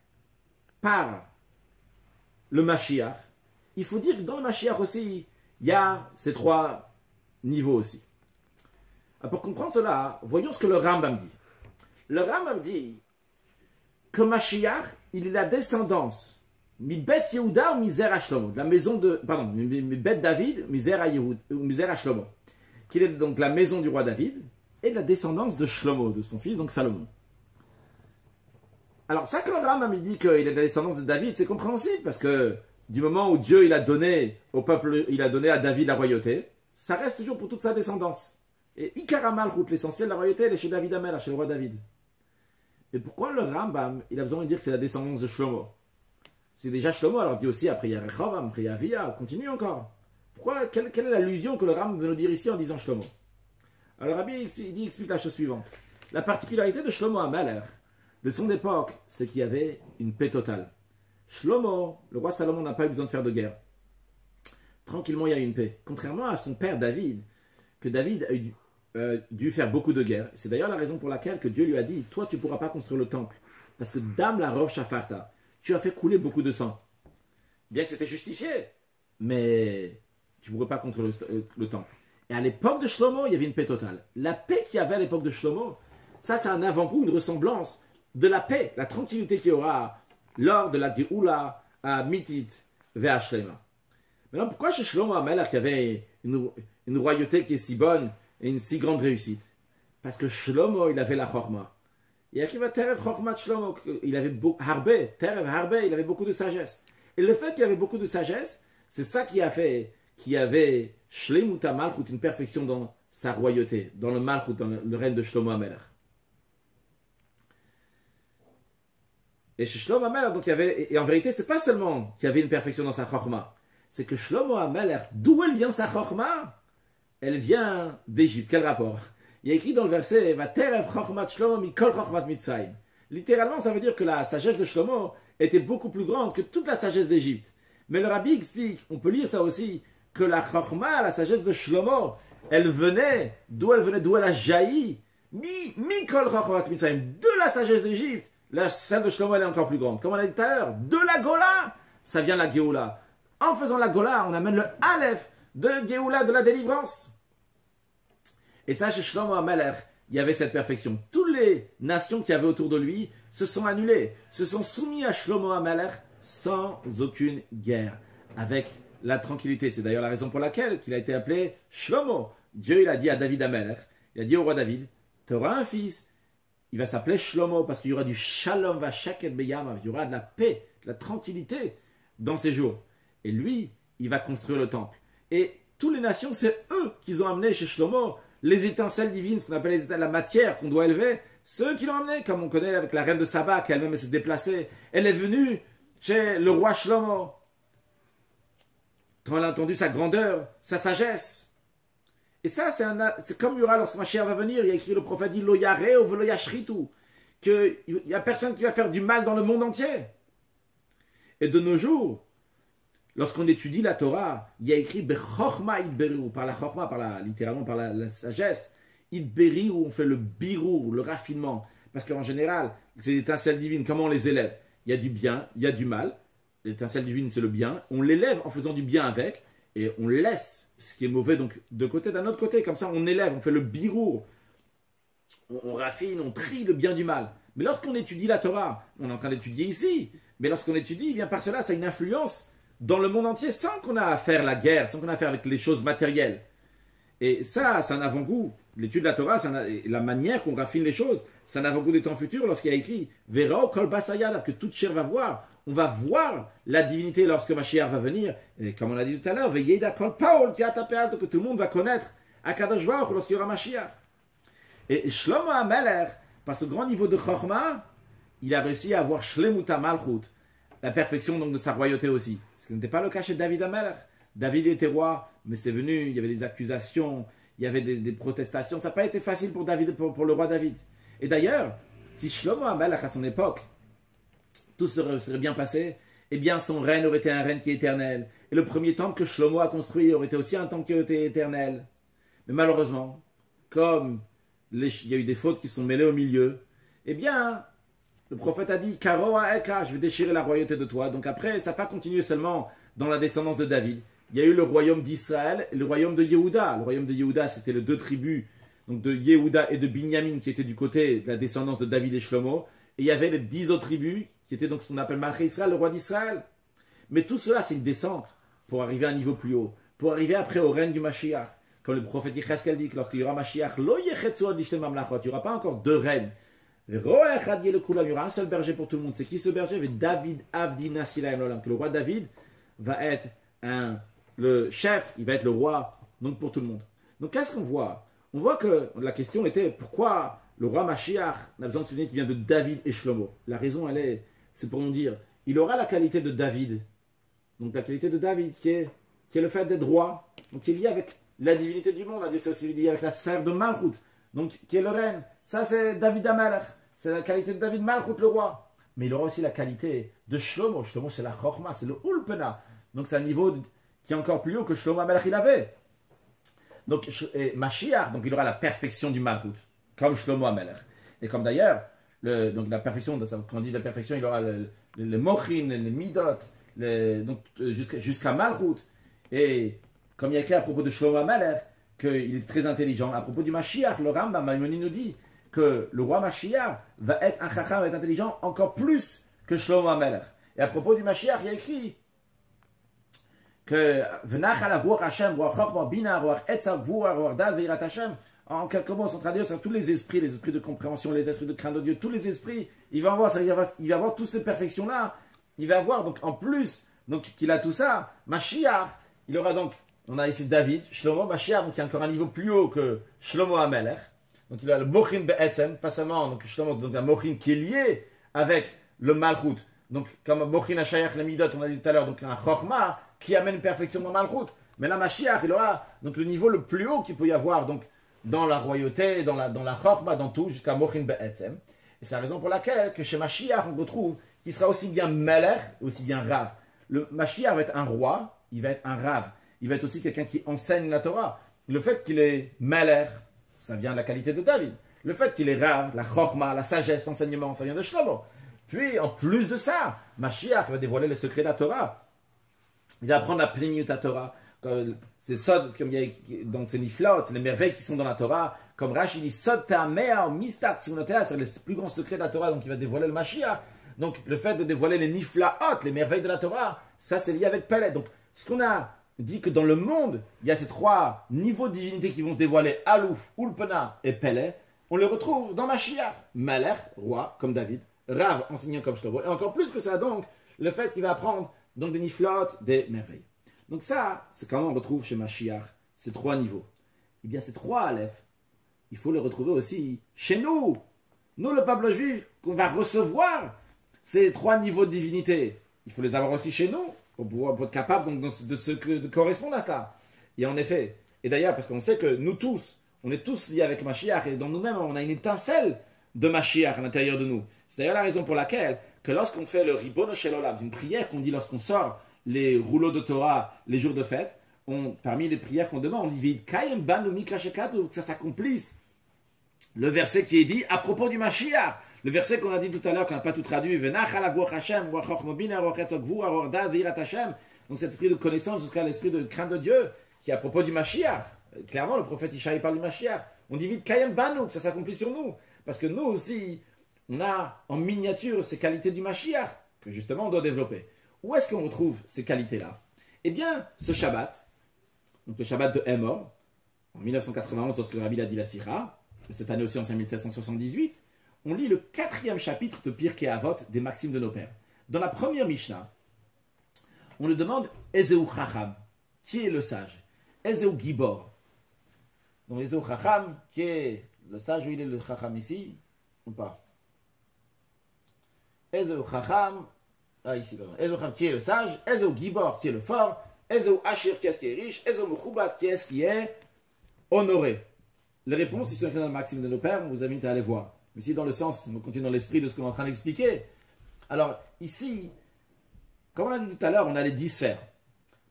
Speaker 1: par le Mashiach, il faut dire que dans le Mashiach aussi, il y a ces 3 niveaux aussi. Alors pour comprendre cela, voyons ce que le Rambam dit. Le Rambam dit que Mashiach, il est la descendance Mi-Bet Yehuda ou Mizer Shlomo, de la maison de, pardon, Mi-Bet David, Mizer Shlomo, qu'il est donc la maison du roi David et de la descendance de Shlomo, de son fils, donc Salomon. Alors ça que le Rambam dit qu'il est de la descendance de David, c'est compréhensible parce que du moment où Dieu il a donné au peuple, il a donné à David la royauté, ça reste toujours pour toute sa descendance. Et Ikara Malchut, l'essentiel de la royauté, elle est chez David Amel, chez le roi David. Et pourquoi le Rambam, il a besoin de dire que c'est la descendance de Shlomo? C'est déjà Shlomo, alors il dit aussi après il y a Rechovam, après il y a Avia, continue encore. Pourquoi, quelle est l'allusion que le Rambam veut nous dire ici en disant Shlomo? Alors Rabbi il explique la chose suivante. La particularité de Shlomo HaMelech, de son époque, c'est qu'il y avait une paix totale. Shlomo, le roi Salomon n'a pas eu besoin de faire de guerre. Tranquillement, il y a eu une paix. Contrairement à son père David, que David a dû faire beaucoup de guerres. C'est d'ailleurs la raison pour laquelle que Dieu lui a dit, toi tu ne pourras pas construire le temple. Parce que Dam la Rov Shafarta, tu as fait couler beaucoup de sang. Bien que c'était justifié, mais tu ne pourrais pas construire le temple. Et à l'époque de Shlomo, il y avait une paix totale. La paix qu'il y avait à l'époque de Shlomo, ça c'est un avant-goût, une ressemblance de la paix, la tranquillité qu'il y aura lors de la Geoula à Mitit Ve'ashlema. Maintenant, pourquoi chez Shlomo HaMelech il y avait une royauté qui est si bonne et une si grande réussite? Parce que Shlomo, il avait la Chorma. Il arrive à Terev Chorma de Shlomo, il avait Terev Harbe, il avait beaucoup de sagesse. Et le fait qu'il avait beaucoup de sagesse, c'est ça qui a fait qu'il y avait Shlemuta Malchut, une perfection dans sa royauté, dans le Malchut, dans le règne de Shlomo HaMelech. Et chez Shlomo HaMelech, donc il y avait, et en vérité, c'est pas seulement qu'il y avait une perfection dans sa Chorma, c'est que Shlomo HaMelech, d'où elle vient sa Chorma? Elle vient d'Égypte. Quel rapport? Il y a écrit dans le verset Vaterev Chormat Shlomo mikol Chormat Mitzrayim. Littéralement, ça veut dire que la sagesse de Shlomo était beaucoup plus grande que toute la sagesse d'Égypte. Mais le Rabbi explique, on peut lire ça aussi, que la Chorma, la sagesse de Shlomo, elle venait, d'où elle a jailli, mikol Chormat Mitzrayim, de la sagesse d'Égypte. Celle de Shlomo, elle est encore plus grande. Comme on a dit tout à l'heure, de la Gola, ça vient la Géoula. En faisant la Gola, on amène le Aleph de Géoula, de la délivrance. Et ça, chez Shlomo HaMelech, il y avait cette perfection. Toutes les nations qui avaient autour de lui se sont annulées, se sont soumis à Shlomo HaMelech sans aucune guerre, avec la tranquillité. C'est d'ailleurs la raison pour laquelle il a été appelé Shlomo. Dieu, il a dit à David HaMelech, il a dit au roi David, tu auras un fils, il va s'appeler Shlomo parce qu'il y aura du Shalom Vashaket Beyamav, il y aura de la paix, de la tranquillité dans ses jours. Et lui, il va construire le temple. Et toutes les nations, c'est eux qui ont amené chez Shlomo les étincelles divines, ce qu'on appelle la matière qu'on doit élever. Ceux qui l'ont amené, comme on connaît avec la reine de Saba, qui elle-même s'est déplacée. Elle est venue chez le roi Shlomo. Quand elle a entendu sa grandeur, sa sagesse. Et ça, c'est comme il y aura lorsque Mashiach va venir. Il y a écrit, le prophète dit, Lo yareo velo yashritu, qu'il n'y a personne qui va faire du mal dans le monde entier. Et de nos jours, lorsqu'on étudie la Torah, il y a écrit Bechorma idberiu, par la chorma, littéralement par la sagesse, idberiu, on fait le birou, le raffinement. Parce qu'en général, ces étincelles divines, comment on les élève? Il y a du bien, il y a du mal. L'étincelle divine, c'est le bien. On l'élève en faisant du bien avec, et on laisse ce qui est mauvais donc de côté, d'un autre côté. Comme ça, on élève, on fait le birou. On raffine, on trie le bien du mal. Mais lorsqu'on étudie la Torah, on est en train d'étudier ici, mais lorsqu'on étudie, eh bien par cela, ça a une influence dans le monde entier, sans qu'on ait à faire la guerre, sans qu'on ait à faire avec les choses matérielles. Et ça, c'est un avant-goût. L'étude de la Torah, la manière qu'on raffine les choses, c'est un avant-goût des temps futurs lorsqu'il y a écrit Vera kol basayada, que toute chair va voir on va voir la divinité lorsque Mashiach va venir. Et comme on l'a dit tout à l'heure, que tout le monde va connaître Akadosh Baruch Hu lorsqu'il y aura Mashiach. Et Shlomo HaMelech, par ce grand niveau de Chokhmah, il a réussi à avoir Shlemuta Malchut, la perfection donc de sa royauté aussi. Ce qui n'était pas le cas chez David HaMelech. David était roi, mais c'est venu, il y avait des accusations, il y avait des protestations. Ça n'a pas été facile pour David, pour le roi David. Et d'ailleurs, si Shlomo HaMelech à son époque, tout serait bien passé, eh bien son règne aurait été un règne qui est éternel. Et le premier temple que Shlomo a construit aurait été aussi un temple qui aurait été éternel. Mais malheureusement, comme il y a eu des fautes qui sont mêlées au milieu, eh bien, le prophète a dit, Karoa Eka, je vais déchirer la royauté de toi. Donc après, ça n'a pas continué seulement dans la descendance de David. Il y a eu le royaume d'Israël et le royaume de Yehuda. Le royaume de Yehuda, c'était les deux tribus, donc de Yehuda et de Binyamin, qui étaient du côté de la descendance de David et Shlomo. Et il y avait les 10 autres tribus, qui étaient donc ce qu'on appelle Malché Israël, le roi d'Israël. Mais tout cela, c'est une descente pour arriver à un niveau plus haut, pour arriver après au règne du Mashiach. Comme le prophète Yecheskel dit que lorsqu'il y aura Mashiach, il n'y aura pas encore deux règnes. Il y aura un seul berger pour tout le monde. C'est qui ce berger? David Avdi Nasilaim Lolam. Que le roi David va être le chef, il va être le roi, donc pour tout le monde. Donc qu'est-ce qu'on voit? On voit que la question était pourquoi le roi Mashiach n'a besoin de souvenir qu'il vient de David et Shlomo. La raison, c'est pour nous dire, il aura la qualité de David. Donc la qualité de David qui est le fait d'être roi, donc qui est lié avec la divinité du monde, c'est aussi lié avec la sphère de Malchut, donc qui est le règne. Ça c'est David HaMelech, c'est la qualité de David Malchut, le roi. Mais il aura aussi la qualité de Shlomo. Shlomo c'est la Chokhmah, c'est le Ulpena. Donc c'est un niveau qui est encore plus haut que Shlomo HaMelech il avait. Donc Mashiach, donc il aura la perfection du Malchut, comme Shlomo HaMelech. Et comme d'ailleurs, donc la perfection, quand on dit la perfection, il aura le Mochin, les Midot, donc jusqu'à Malchut. Et comme il y a écrit à propos de Shlomo HaMelech, qu'il est très intelligent, à propos du Mashiach, le Rambam Maïmonide nous dit que le roi Mashiach va être un chacham, va être intelligent encore plus que Shlomo HaMelech. Et à propos du Mashiach, il y a écrit que en quelques mots, on traduit sur tous les esprits de compréhension, les esprits de crainte de Dieu, tous les esprits, il va avoir toutes ces perfections-là. Il va avoir donc en plus donc qu'il a tout ça, Mashiach, il aura donc, on a ici David, Shlomo, Mashiach, donc il y a encore un niveau plus haut que Shlomo HaMelech. Donc il a le Mochin Be'etzem, pas seulement donc Shlomo, donc un Mochin qui est lié avec le Malchut. Donc comme Mochin Hashayach le Midot, on a dit tout à l'heure, donc un Chokhmah qui amène une perfection dans Malchut. Mais là, Mashiach, il aura donc le niveau le plus haut qu'il peut y avoir donc dans la royauté, dans la Chokhmah, dans tout, jusqu'à Mochin Be'etzem. Et c'est la raison pour laquelle que chez Mashiach, on retrouve qu'il sera aussi bien Melech, aussi bien Rav. Le Mashiach va être un roi, il va être un Rav. Il va être aussi quelqu'un qui enseigne la Torah. Le fait qu'il est Melech, ça vient de la qualité de David. Le fait qu'il est Rav, la Chokhmah, la sagesse, l'enseignement, ça vient de Shlomo. Puis, en plus de ça, Mashiach va dévoiler les secrets de la Torah. Il va apprendre la plénitude de la Torah. C'est Sod, comme il y a, donc c'est Niflot, les merveilles qui sont dans la Torah. Comme Rashi dit, Sod Ta'amea, Mistat, c'est les plus grands secrets de la Torah, donc il va dévoiler le Mashiach. Donc, le fait de dévoiler les Niflaot, les merveilles de la Torah, ça c'est lié avec Pelé. Donc, ce qu'on a dit que dans le monde, il y a ces trois niveaux de divinité qui vont se dévoiler, Alouf, Ulpena et Pelé, on les retrouve dans Mashiach. Melech, roi, comme David, Rav, enseignant comme Shlomo, et encore plus que ça, donc, le fait qu'il va apprendre donc, des Niflaot, des merveilles. Donc ça, c'est comment on retrouve chez Mashiach ces trois niveaux. Eh bien, ces trois Aleph, il faut les retrouver aussi chez nous. Nous, le peuple juif, qu'on va recevoir ces trois niveaux de divinité. Il faut les avoir aussi chez nous, pour être capable donc, de correspondre à cela. Et en effet, et d'ailleurs, parce qu'on sait que nous tous, on est tous liés avec Mashiach, et dans nous-mêmes, on a une étincelle de Mashiach à l'intérieur de nous. C'est d'ailleurs la raison pour laquelle, que lorsqu'on fait le Ribono Shel Olam, une prière qu'on dit lorsqu'on sort les rouleaux de Torah les jours de fête, parmi les prières qu'on demande, on dit que ça s'accomplisse. Le verset qui est dit à propos du Mashiach, le verset qu'on a dit tout à l'heure, qu'on n'a pas tout traduit, donc cet esprit de connaissance jusqu'à l'esprit de crainte de Dieu, qui est à propos du Mashiach. Clairement, le prophète Ishaï parle du Mashiach. On dit vite Kayem Banu, que ça s'accomplit sur nous. Parce que nous aussi, on a en miniature ces qualités du Mashiach, que justement on doit développer. Où est-ce qu'on retrouve ces qualités-là? Eh bien, ce Shabbat, donc le Shabbat de Emor, en 1991, lorsque le Rabbi a dit la Sira, et cette année aussi en 1778, on lit le 4e chapitre de Pirkei Avot des Maximes de nos pères. Dans la première Mishnah, on lui demande Ezeu Chacham, qui est le sage? Ezeu Gibor. Donc Ezeu Chacham, qui est le sage, où il est le Chacham ici, ou pas? Ezeu Chacham, ici, pardon. Ezeu Chacham, qui est le sage? Ezeu Gibor, qui est le fort? Ezeu Ashir, qui est-ce qui est riche? Ezeu Mechubat, qui est-ce qui est honoré? Les réponses, ils sont écrites dans le Maxime de nos pères, on vous invite à aller voir. Mais si dans le sens, on continue dans l'esprit de ce qu'on est en train d'expliquer. Alors, ici, comme on a dit tout à l'heure, on a les 10 sphères.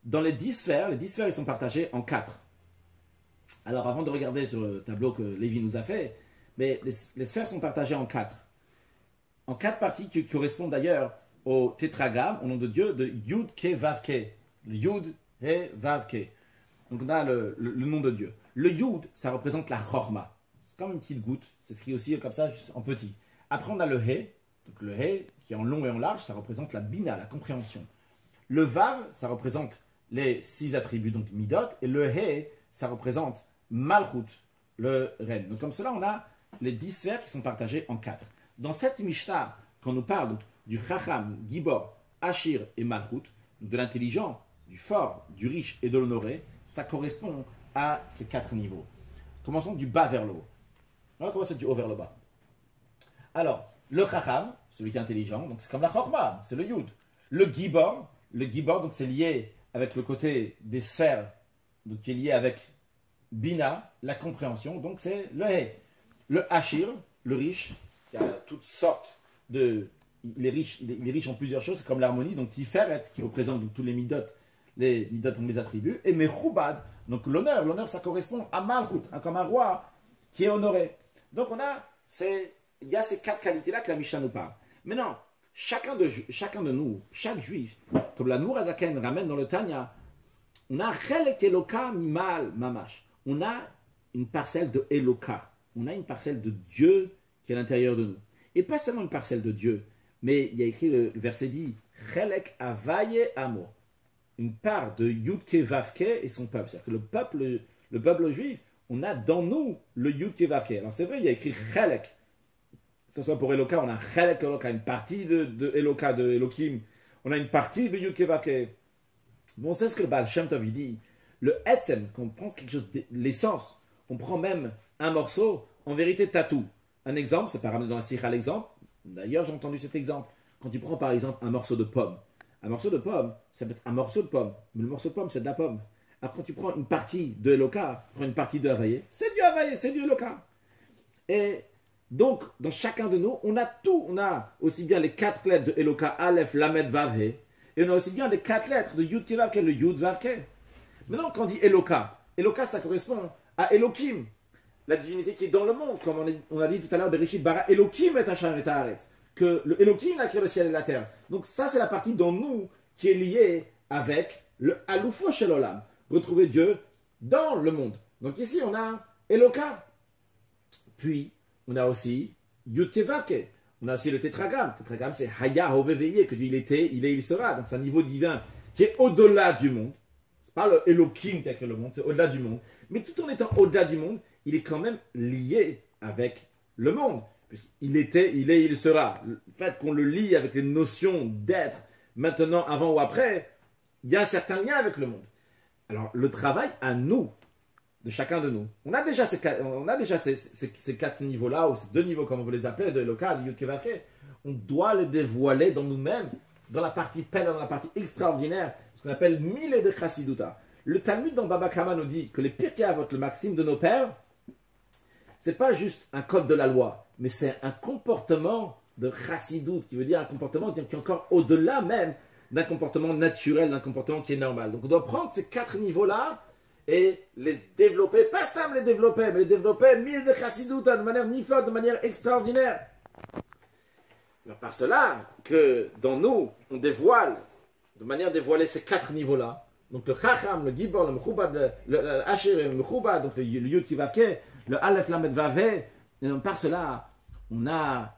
Speaker 1: Dans les 10 sphères, ils sont partagés en 4. Alors, avant de regarder sur le tableau que Lévi nous a fait, mais les sphères sont partagées en 4. En 4 parties qui correspondent d'ailleurs au tétragramme, au nom de Dieu, de Yud Ke Vav Ke. Le Yud et Vav Ke. Donc, on a le nom de Dieu. Le Yud, ça représente la Chorma. C'est comme une petite goutte. C'est écrit aussi comme ça, en petit. Après, on a le He. Donc le He, qui est en long et en large, ça représente la Bina, la compréhension. Le Vav, ça représente les 6 attributs, donc Midot. Et le He, ça représente Malchut, le Ren. Donc comme cela, on a les 10 sphères qui sont partagées en 4. Dans cette Mishnah, quand on nous parle donc, du Chacham, Gibor, Ashir et Malchut, de l'intelligent, du fort, du riche et de l'honoré, ça correspond à ces 4 niveaux. Commençons du bas vers le haut. On va commencer du haut vers le bas. Alors, le Chacham, celui qui est intelligent, donc c'est comme la Chorma, c'est le Yud. Le Gibor, donc c'est lié avec le côté des sphères, donc qui est lié avec Bina, la compréhension, donc c'est le He. Le Ashir, le riche, qui a toutes sortes de... Il est riche en plusieurs choses, c'est comme l'harmonie, donc Tiferet, qui représente donc, tous les midot ont les attributs, et Mechubad, donc l'honneur ça correspond à Malchut, comme un roi qui est honoré. Donc il y a ces 4 qualités-là que la Mishnah nous parle. Maintenant, chacun de nous, chaque juif, comme la Nour Azaken ramène dans le Tanya, on a Chelek Eloka Mimal Mamash. On a une parcelle de Eloka. On a une parcelle de Dieu qui est à l'intérieur de nous. Et pas seulement une parcelle de Dieu, mais il y a écrit le verset dit Chelek Avaye Amo. Une part de Yudke Vavke et son peuple. C'est-à-dire que le peuple juif, on a dans nous le Yudke Vavke. Alors c'est vrai, il y a écrit Chelek. Que ce soit pour Eloka, on a Chelek Eloka, une partie de Eloka, de Elohim. On a une partie de Yudke Vavke. Bon, c'est ce que le Baal Shem Tov dit. Le Etzem, quand on prend quelque chose, l'essence, on prend même un morceau, en vérité, tatou. Un exemple, c'est pas ramené dans la Sikha l'exemple. D'ailleurs, j'ai entendu cet exemple. Quand tu prends par exemple un morceau de pomme. Un morceau de pomme, ça peut être un morceau de pomme. Mais le morceau de pomme, c'est de la pomme. Alors quand tu prends une partie de Eloka, tu prends une partie de Havaïe, c'est du Havaïe, c'est du Eloka. Et donc, dans chacun de nous, on a tout. On a aussi bien les 4 lettres de Eloka, Aleph, Lamed, Vav, He. Et on a aussi bien les 4 lettres de Yud, Vav, Ke, le Yud, Vav, Ke. Maintenant, quand on dit Eloka, ça correspond à Elohim, la divinité qui est dans le monde. Comme on a dit tout à l'heure, Bereshit bara Elohim et Hasham et Haaretz. Que le Elohim a créé le ciel et la terre. Donc ça, c'est la partie dans nous qui est liée avec le Aloufo Shel Olam. Retrouver Dieu dans le monde. Donc ici, on a Eloka. Puis, on a aussi Yud Kevavke. On a aussi le tétragramme. Le tétragramme, c'est Haya Hoveveye, que Dieu il était, il est, il sera. Donc c'est un niveau divin qui est au-delà du monde. C'est pas le Elohim qui a créé le monde, c'est au-delà du monde. Mais tout en étant au-delà du monde, il est quand même lié avec le monde. Il était, il est, il sera. Le fait qu'on le lie avec les notions d'être, maintenant, avant ou après, il y a un certain lien avec le monde. Alors, le travail à nous, de chacun de nous, on a déjà ces 4 niveaux-là, ou ces 2 niveaux, comme on veut les appeler, de local, Yud Kevavke. On doit les dévoiler dans nous-mêmes, dans la partie pelle, dans la partie extraordinaire, ce qu'on appelle mille de Chassiduta. Le Talmud dans Baba Kama nous dit que les Pirkei Avot, le Maxime de nos pères, c'est pas juste un code de la loi, mais c'est un comportement de chassidut, qui veut dire un comportement qui est encore au-delà même d'un comportement naturel, d'un comportement qui est normal. Donc on doit prendre ces 4 niveaux-là et les développer, pas seulement les développer, mais les développer mille de chassidut de manière niflote, de manière extraordinaire. Alors par cela que dans nous, on dévoile, de manière dévoilée ces 4 niveaux-là. Donc le Chacham, le Gibor, le Mechubad, le Asher et le Mechubad, donc le Yud Kivavke, le Aleph Lamed Vavé, et donc par cela, on a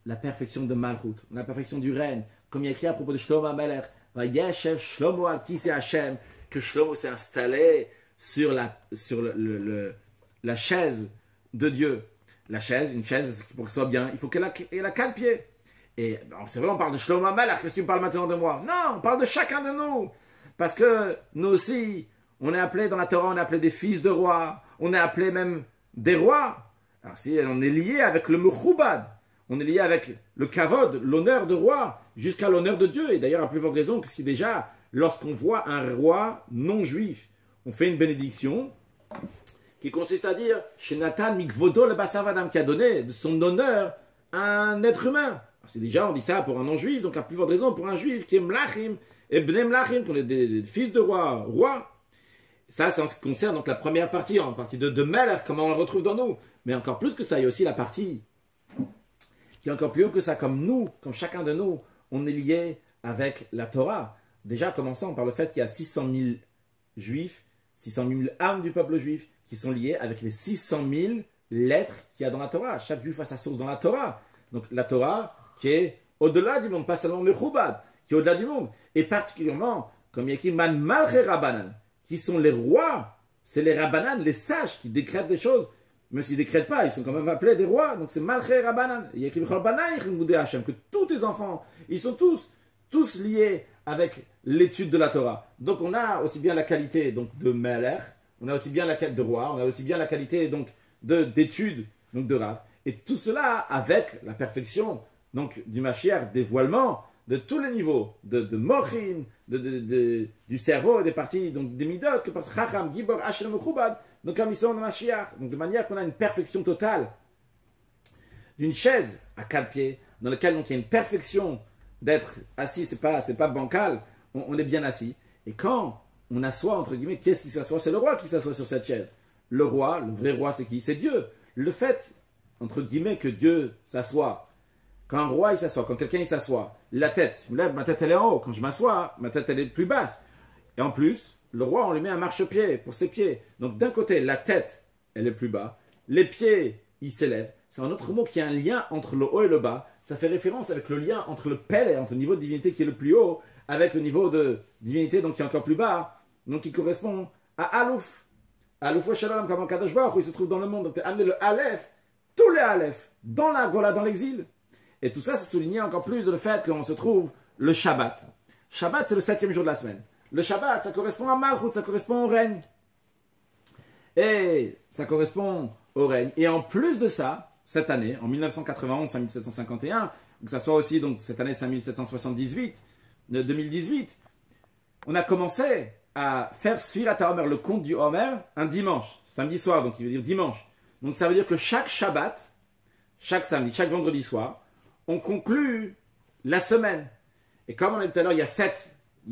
Speaker 1: la perfection de Malchut, on a la perfection du règne, comme il y a écrit à propos de Shlomo Amelech, Vayeshev Shlomo al Kisei Hashem, que Shlomo s'est installé sur la chaise de Dieu. La chaise, une chaise, pour que ce soit bien, il faut qu'elle ait 4 pieds. Et c'est vrai, on parle de Shlomo HaMelech, qu'est-ce que tu me parles maintenant de moi? Non, on parle de chacun de nous. Parce que nous aussi, on est appelés dans la Torah, on est appelés des fils de rois, on est appelés même des rois. Alors si on est lié avec le Mechubad, on est lié avec le Kavod, l'honneur de roi, jusqu'à l'honneur de Dieu. Et d'ailleurs, à plus forte raison que si déjà, lorsqu'on voit un roi non juif, on fait une bénédiction qui consiste à dire Shenatan Mikvodo le Basavadam, qui a donné de son honneur à un être humain. C'est déjà, on dit ça pour un non-juif, donc à plus forte raison pour un juif qui est Mlachim et Bnei Mlachim, qu'on est des fils de roi. Ça, c'est en ce qui concerne donc la première partie, en partie de Melech, comment on le retrouve dans nous. Mais encore plus que ça, il y a aussi la partie qui est encore plus haut que ça, comme nous, comme chacun de nous, on est lié avec la Torah. Déjà, commençons par le fait qu'il y a 600 000 juifs, 600 000 âmes du peuple juif qui sont liées avec les 600 000 lettres qu'il y a dans la Torah. Chaque juif a sa source dans la Torah. Donc la Torah qui est au-delà du monde, pas seulement Mechubad, qui est au-delà du monde. Et particulièrement, comme il y a écrit Man Malche Rabbanan, qui sont les rois, c'est les Rabbanan, les sages qui décrètent des choses. Même s'ils ne décrètent pas, ils sont quand même appelés des rois. Donc c'est Malche Rabbanan. Il y a écrit que tous tes enfants, ils sont tous liés avec l'étude de la Torah. Donc on a aussi bien la qualité donc, de Melech, on a aussi bien la qualité de roi, on a aussi bien la qualité donc d'étude donc de Rav. Et tout cela avec la perfection donc du Mashiach, dévoilement de tous les niveaux, de Mochin, du cerveau, des parties, donc des midot, que par Chacham, Gibor, Asher, Mechubad, donc la mission de Mashiach. Donc de manière qu'on a une perfection totale d'une chaise à 4 pieds, dans laquelle donc, il y a une perfection d'être assis, c'est pas bancal, on est bien assis. Et quand on assoit, entre guillemets, qu'est-ce qui s'assoit? C'est le roi qui s'assoit sur cette chaise. Le roi, le vrai roi, c'est qui? C'est Dieu. Le fait, entre guillemets, que Dieu s'assoit, quand un roi il s'assoit, quand quelqu'un il s'assoit, la tête, je me lève, ma tête elle est en haut. Quand je m'assois, ma tête elle est plus basse. Et en plus, le roi on lui met un marchepied pour ses pieds. Donc d'un côté, la tête elle est plus bas, les pieds ils s'élèvent. C'est un autre mot qui a un lien entre le haut et le bas. Ça fait référence avec le lien entre le Pélé, entre le niveau de divinité qui est le plus haut, avec le niveau de divinité donc qui est encore plus bas, donc qui correspond à Alouf. Alouf Shalom, comme en Kadosh Baruch Hu, il se trouve dans le monde. Donc amener le Aleph, tous les Aleph, dans la Gola, dans l'exil. Et tout ça, c'est souligné encore plus de le fait qu'on se trouve le Shabbat. Shabbat, c'est le 7e jour de la semaine. Le Shabbat, ça correspond à Malchut, ça correspond au règne. Et ça correspond au règne. Et en plus de ça, cette année, en 1991 à 1751, que ça soit aussi donc cette année, c'est 1778, 2018, on a commencé à faire Sfirat HaOmer, le compte du Homer, un dimanche, samedi soir, donc il veut dire dimanche. Donc ça veut dire que chaque Shabbat, chaque samedi, chaque vendredi soir, on conclut la semaine. Et comme on a dit tout à l'heure, il y a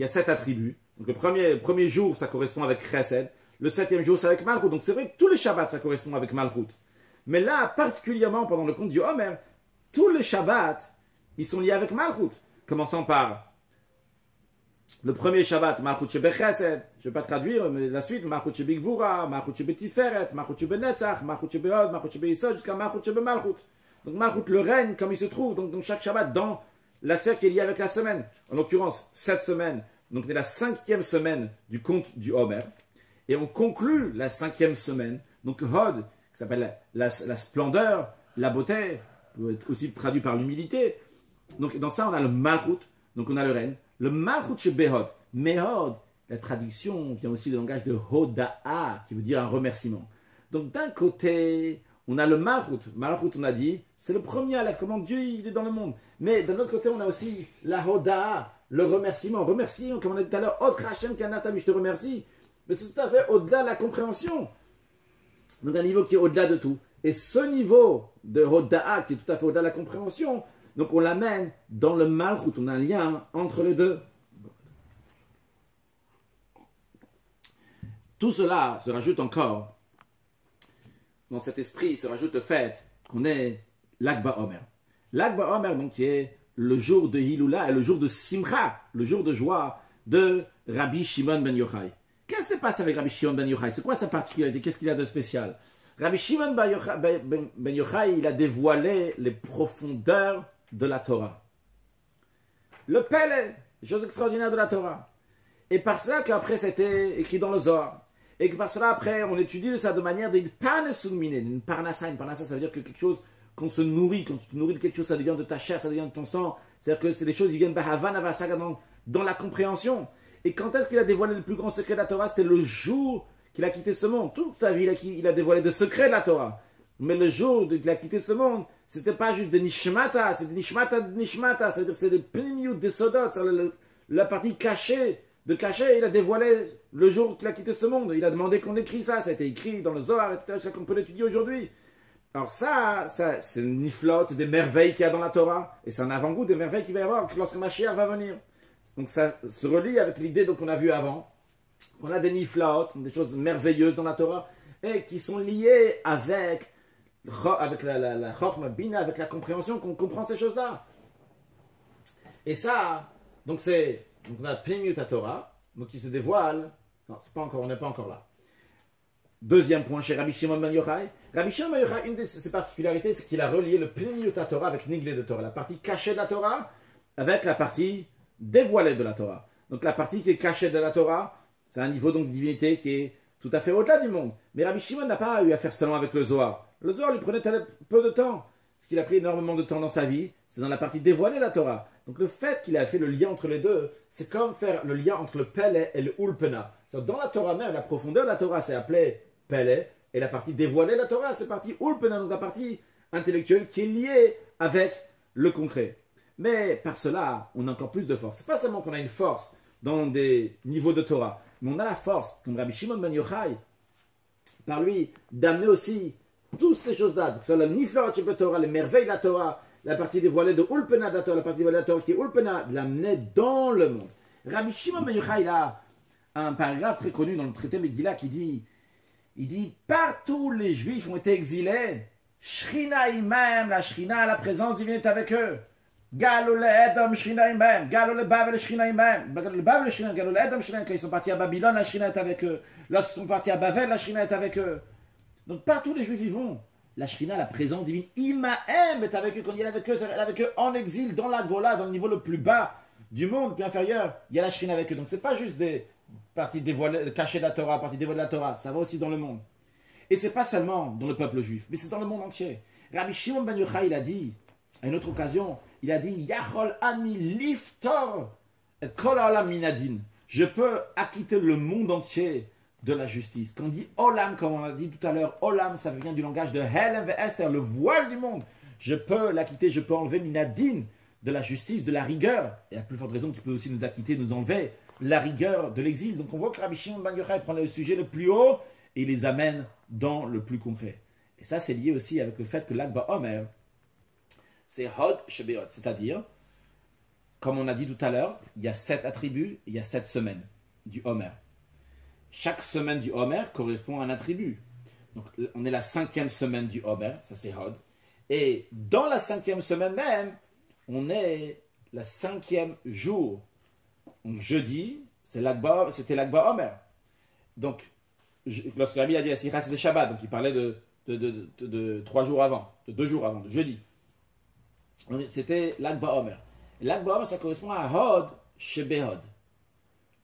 Speaker 1: sept attributs. Donc le premier jour, ça correspond avec Chesed. Le 7e jour, c'est avec Malchut. Donc c'est vrai que tous les Shabbats, ça correspond avec Malchut. Mais là, particulièrement pendant le compte du Homer, tous les Shabbats, ils sont liés avec Malchut. Commençant par le premier Shabbat, Malchut Shebe Chesed. Je ne vais pas traduire, mais la suite, Malchut Shebe Gvura, Malchut Shebe Tiferet, Malchut Shebe Netzach, Malchut Shebe Hod, Malchut Shebe Yisod, jusqu'à Malchut Shebe Malchut. Donc Malchut, le règne, comme il se trouve, donc chaque Shabbat, dans la sphère qui est liée avec la semaine. En l'occurrence, cette semaine, donc on est la 5e semaine du compte du Homer. Et on conclut la 5e semaine, donc Hod, qui s'appelle la splendeur, la beauté, peut être aussi traduit par l'humilité. Donc dans ça, on a le Malchut, donc on a le règne. Le Malchut chez Behod. Mehod, la traduction vient aussi du langage de Hoda'a, qui veut dire un remerciement. Donc d'un côté, on a le Malchut. Malchut, on a dit, c'est le premier Aleph, comment Dieu il est dans le monde. Mais d'un autre côté, on a aussi la Hoda'a, le remerciement. Remerciement, comme on a dit tout à l'heure, Odra Hashem Kanatav, je te remercie. Mais c'est tout à fait au-delà de la compréhension. Donc un niveau qui est au-delà de tout. Et ce niveau de Hoda'a, qui est tout à fait au-delà de la compréhension, donc on l'amène dans le Malchut. On a un lien entre les deux. Tout cela se rajoute encore. Dans cet esprit se rajoute le fait qu'on est l'Akba Omer. L'Akba Omer, donc, qui est le jour de Hiloula et le jour de Simcha, le jour de joie de Rabbi Shimon ben Yochai. Qu'est-ce qui se passe avec Rabbi Shimon ben Yochai? C'est quoi sa particularité? Qu'est-ce qu'il a de spécial? Rabbi Shimon ben Yochai, il a dévoilé les profondeurs de la Torah. Le Pélé, chose extraordinaire de la Torah. Et par cela qu'après c'était écrit dans le Zohar. Et que par cela après on étudie ça de manière d'une parnassa. Une parnassa, ça veut dire que quelque chose qu'on se nourrit. Quand tu te nourris de quelque chose, ça devient de ta chair, ça devient de ton sang. C'est-à-dire que c'est des choses qui viennent dans la compréhension. Et quand est-ce qu'il a dévoilé le plus grand secret de la Torah? C'était le jour qu'il a quitté ce monde. Toute sa vie, il a dévoilé des secrets de la Torah. Mais le jour qu'il a quitté ce monde, c'était pas juste des nishmata, c'est des nishmata de nishmata, c'est-à-dire c'est des pnimiut, des sodot, la partie cachée, il a dévoilé le jour qu'il a quitté ce monde. Il a demandé qu'on écrit ça, ça a été écrit dans le Zohar, etc., ça qu'on peut l'étudier aujourd'hui. Alors ça c'est une niflot, c'est des merveilles qu'il y a dans la Torah, et c'est un avant-goût des merveilles qu'il va y avoir lorsque Mashiach va venir. Donc ça se relie avec l'idée qu'on a vue avant. On a des niflot, des choses merveilleuses dans la Torah, et qui sont liées avec la Chokhmah Bina, avec la compréhension qu'on comprend ces choses-là. Et ça, donc on a Pnimiut Torah, donc qui se dévoile. Non, c'est pas encore, on n'est pas encore là. Deuxième point chez Rabbi Shimon ben Yochai. Rabbi Shimon ben Yochai, une de ses particularités, c'est qu'il a relié le Pnimiut Torah avec Niglé de Torah, la partie cachée de la Torah, avec la partie dévoilée de la Torah. Donc la partie qui est cachée de la Torah, c'est un niveau donc de divinité qui est tout à fait au-delà du monde. Mais Rabbi Shimon n'a pas eu à faire seulement avec le Zohar. Le Zohar lui prenait peu de temps. Ce qu'il a pris énormément de temps dans sa vie, c'est dans la partie dévoilée de la Torah. Donc le fait qu'il a fait le lien entre les deux, c'est comme faire le lien entre le Pele et le Ulpena. Dans la Torah même, la profondeur de la Torah, c'est appelé Pele, et la partie dévoilée de la Torah, c'est la partie Ulpena, donc la partie intellectuelle qui est liée avec le concret. Mais par cela, on a encore plus de force. C'est pas seulement qu'on a une force dans des niveaux de Torah, mais on a la force, comme Rabbi Shimon ben Yochai, par lui, d'amener aussi toutes ces choses-là, sur la Niflot Torah, les merveilles de la Torah, la partie dévoilée de Ulpena de la Torah, la partie dévoilée de la Torah qui est Ulpena, de l'amener dans le monde. Rabbi Shimon ben Yochai, il a un paragraphe très connu dans le traité Megillah qui dit, partout les Juifs ont été exilés, Shrina imam, la Shrina, la présence divine est avec eux. Galou le Edom, Shrina imam, Galou le Babel, Shrina imam, le Babel, Shrina, Galou le Edom, Shrina, quand ils sont partis à Babylone, la Shrina est avec eux. Lorsqu'ils sont partis à Babel, la Shrina est avec eux. Donc partout les Juifs y vont. La Shrina, la présence divine, Imaem est avec eux. Quand il est avec eux, c'est avec eux en exil, dans la Gola, dans le niveau le plus bas du monde, plus inférieur. Il y a la Shrina avec eux. Donc c'est pas juste des parties dévoilées, cachées de la Torah, parties dévoilées de la Torah. Ça va aussi dans le monde. Et c'est pas seulement dans le peuple juif, mais c'est dans le monde entier. Rabbi Shimon ben Yochai, il a dit, à une autre occasion, il a dit, Yachol ani liftor et kol haolam minadin. Je peux acquitter le monde entier de la justice. Quand on dit Olam, comme on a dit tout à l'heure, Olam, ça vient du langage de Helem ve Esther, le voile du monde. Je peux l'acquitter, je peux enlever Minadin, de la justice, de la rigueur. Et à plus forte raison qu'il peut aussi nous acquitter, nous enlever la rigueur de l'exil. Donc on voit que Rabbi Shimon ben Yochai prend le sujet le plus haut et il les amène dans le plus concret. Et ça, c'est lié aussi avec le fait que l'Akba Omer, c'est Hod Shebeot, c'est-à-dire, comme on a dit tout à l'heure, il y a 7 attributs, il y a 7 semaines du Omer. Chaque semaine du Homer correspond à un attribut. Donc, on est la 5e semaine du Homer, ça c'est Hod. Et dans la 5e semaine même, on est le 5e jour. Donc, jeudi, c'était l'Akba Homer. Donc, lorsque Rabbi a dit la Sikha, c'était Shabbat, donc il parlait de 3 jours avant, de 2 jours avant, de jeudi. C'était l'Akba Homer. L'Akba Homer, ça correspond à Hod Shebehod.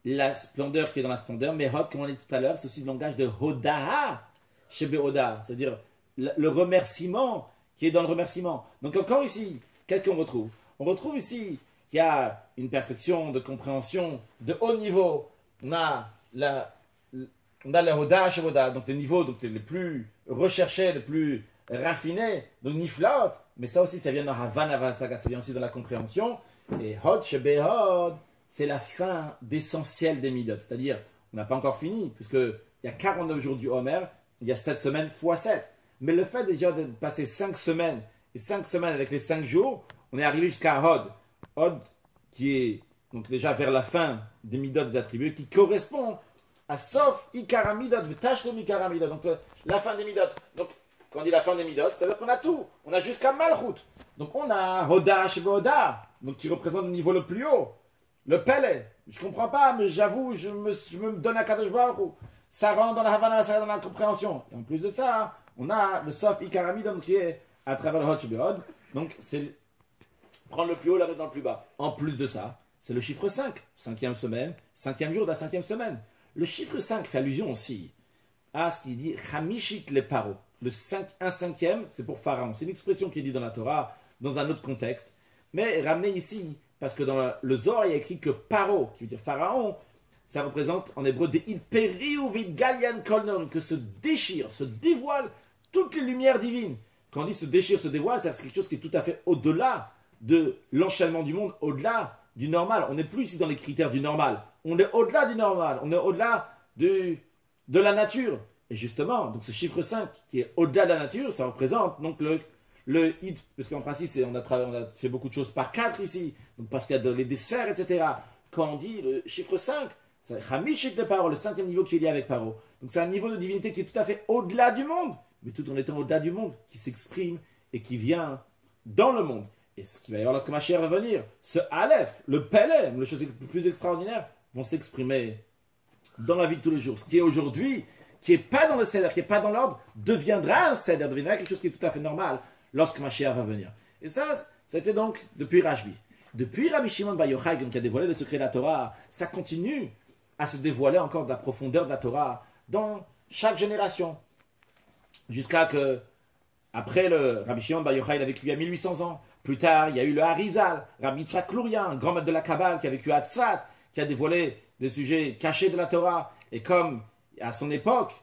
Speaker 1: La splendeur qui est dans la splendeur, mais Hod, comme on a dit tout à l'heure, c'est aussi le langage de Hodaha Shebe Hoda, c'est-à-dire le remerciement qui est dans le remerciement. Donc encore ici, qu'est-ce qu'on retrouve? On retrouve ici qu'il y a une perfection de compréhension de haut niveau. On a le Hodaha Shebe Hoda, donc les niveaux donc, les plus recherchés, les plus raffinés, donc Niflaot, mais ça aussi, ça vient dans Havana Vasaga, ça vient aussi dans la compréhension. Et Hod Shebe Hod, c'est la fin d'essentiel des Midot. C'est-à-dire, on n'a pas encore fini, puisqu'il y a 49 jours du Homer, il y a 7 semaines x 7. Mais le fait déjà de passer 5 semaines, et 5 semaines avec les 5 jours, on est arrivé jusqu'à Hod. Hod, qui est donc déjà vers la fin des Midot des attributs, qui correspond à Sof Ikara Midot, Tachlum Ikara Midot, donc la fin des Midot. Donc, quand on dit la fin des Midot, ça veut dire qu'on a tout. On a jusqu'à Malchut. Donc, on a Hoda Shebe Hoda, donc qui représente le niveau le plus haut. Le Pele, je ne comprends pas, mais j'avoue, je me donne à Kadosh Baruch Hu. Ça rentre dans la Havana, ça rentre dans la compréhension. Et en plus de ça, on a le Sof Ikaramidon qui est à travers le Hod Shebehod. Donc, c'est prendre le plus haut, la mettre dans le plus bas. En plus de ça, c'est le chiffre 5. 5e semaine, 5e jour de la 5e semaine. Le chiffre 5 fait allusion aussi à ce qu'il dit Chamishit le paro. un cinquième, c'est pour Pharaon. C'est une expression qui est dite dans la Torah, dans un autre contexte. Mais ramenée ici, parce que dans le Zohar, il y a écrit que Paro, qui veut dire Pharaon, ça représente en hébreu des Peri ou Galian Kolnon, que se déchire, se dévoile toutes les lumières divines. Quand on dit se déchire, se dévoile, c'est quelque chose qui est tout à fait au-delà de l'enchaînement du monde, au-delà du normal. On n'est plus ici dans les critères du normal. On est au-delà du normal. On est au-delà de la nature. Et justement, donc ce chiffre 5 qui est au-delà de la nature, ça représente donc le hit, parce qu'en principe, on a fait beaucoup de choses par 4 ici, donc parce qu'il y a des sphères, etc. Quand on dit le chiffre 5, c'est Hamishik de Paro, le 5e niveau qui est lié avec Paro. Donc c'est un niveau de divinité qui est tout à fait au-delà du monde, mais tout en étant au-delà du monde, qui s'exprime et qui vient dans le monde. Et ce qui va y avoir lorsque Mashiach va venir, ce Aleph, le Pelem, les choses les plus extraordinaires, vont s'exprimer dans la vie de tous les jours. Ce qui est aujourd'hui, qui n'est pas dans le Seder, qui n'est pas dans l'ordre, deviendra un Seder, deviendra quelque chose qui est tout à fait normal lorsque Mashiach va venir. Et ça, c'était donc depuis Rashbi. Depuis Rabbi Shimon Bar Yochai, qui a dévoilé le secret de la Torah, ça continue à se dévoiler encore de la profondeur de la Torah dans chaque génération. Jusqu'à que, après le Rabbi Shimon Bar Yochai, il a vécu il y a 1800 ans. Plus tard, il y a eu le Harizal, Rabbi Yitzhak Luria, un grand maître de la Kabbale qui a vécu à Tzfat, qui a dévoilé des sujets cachés de la Torah. Et comme à son époque,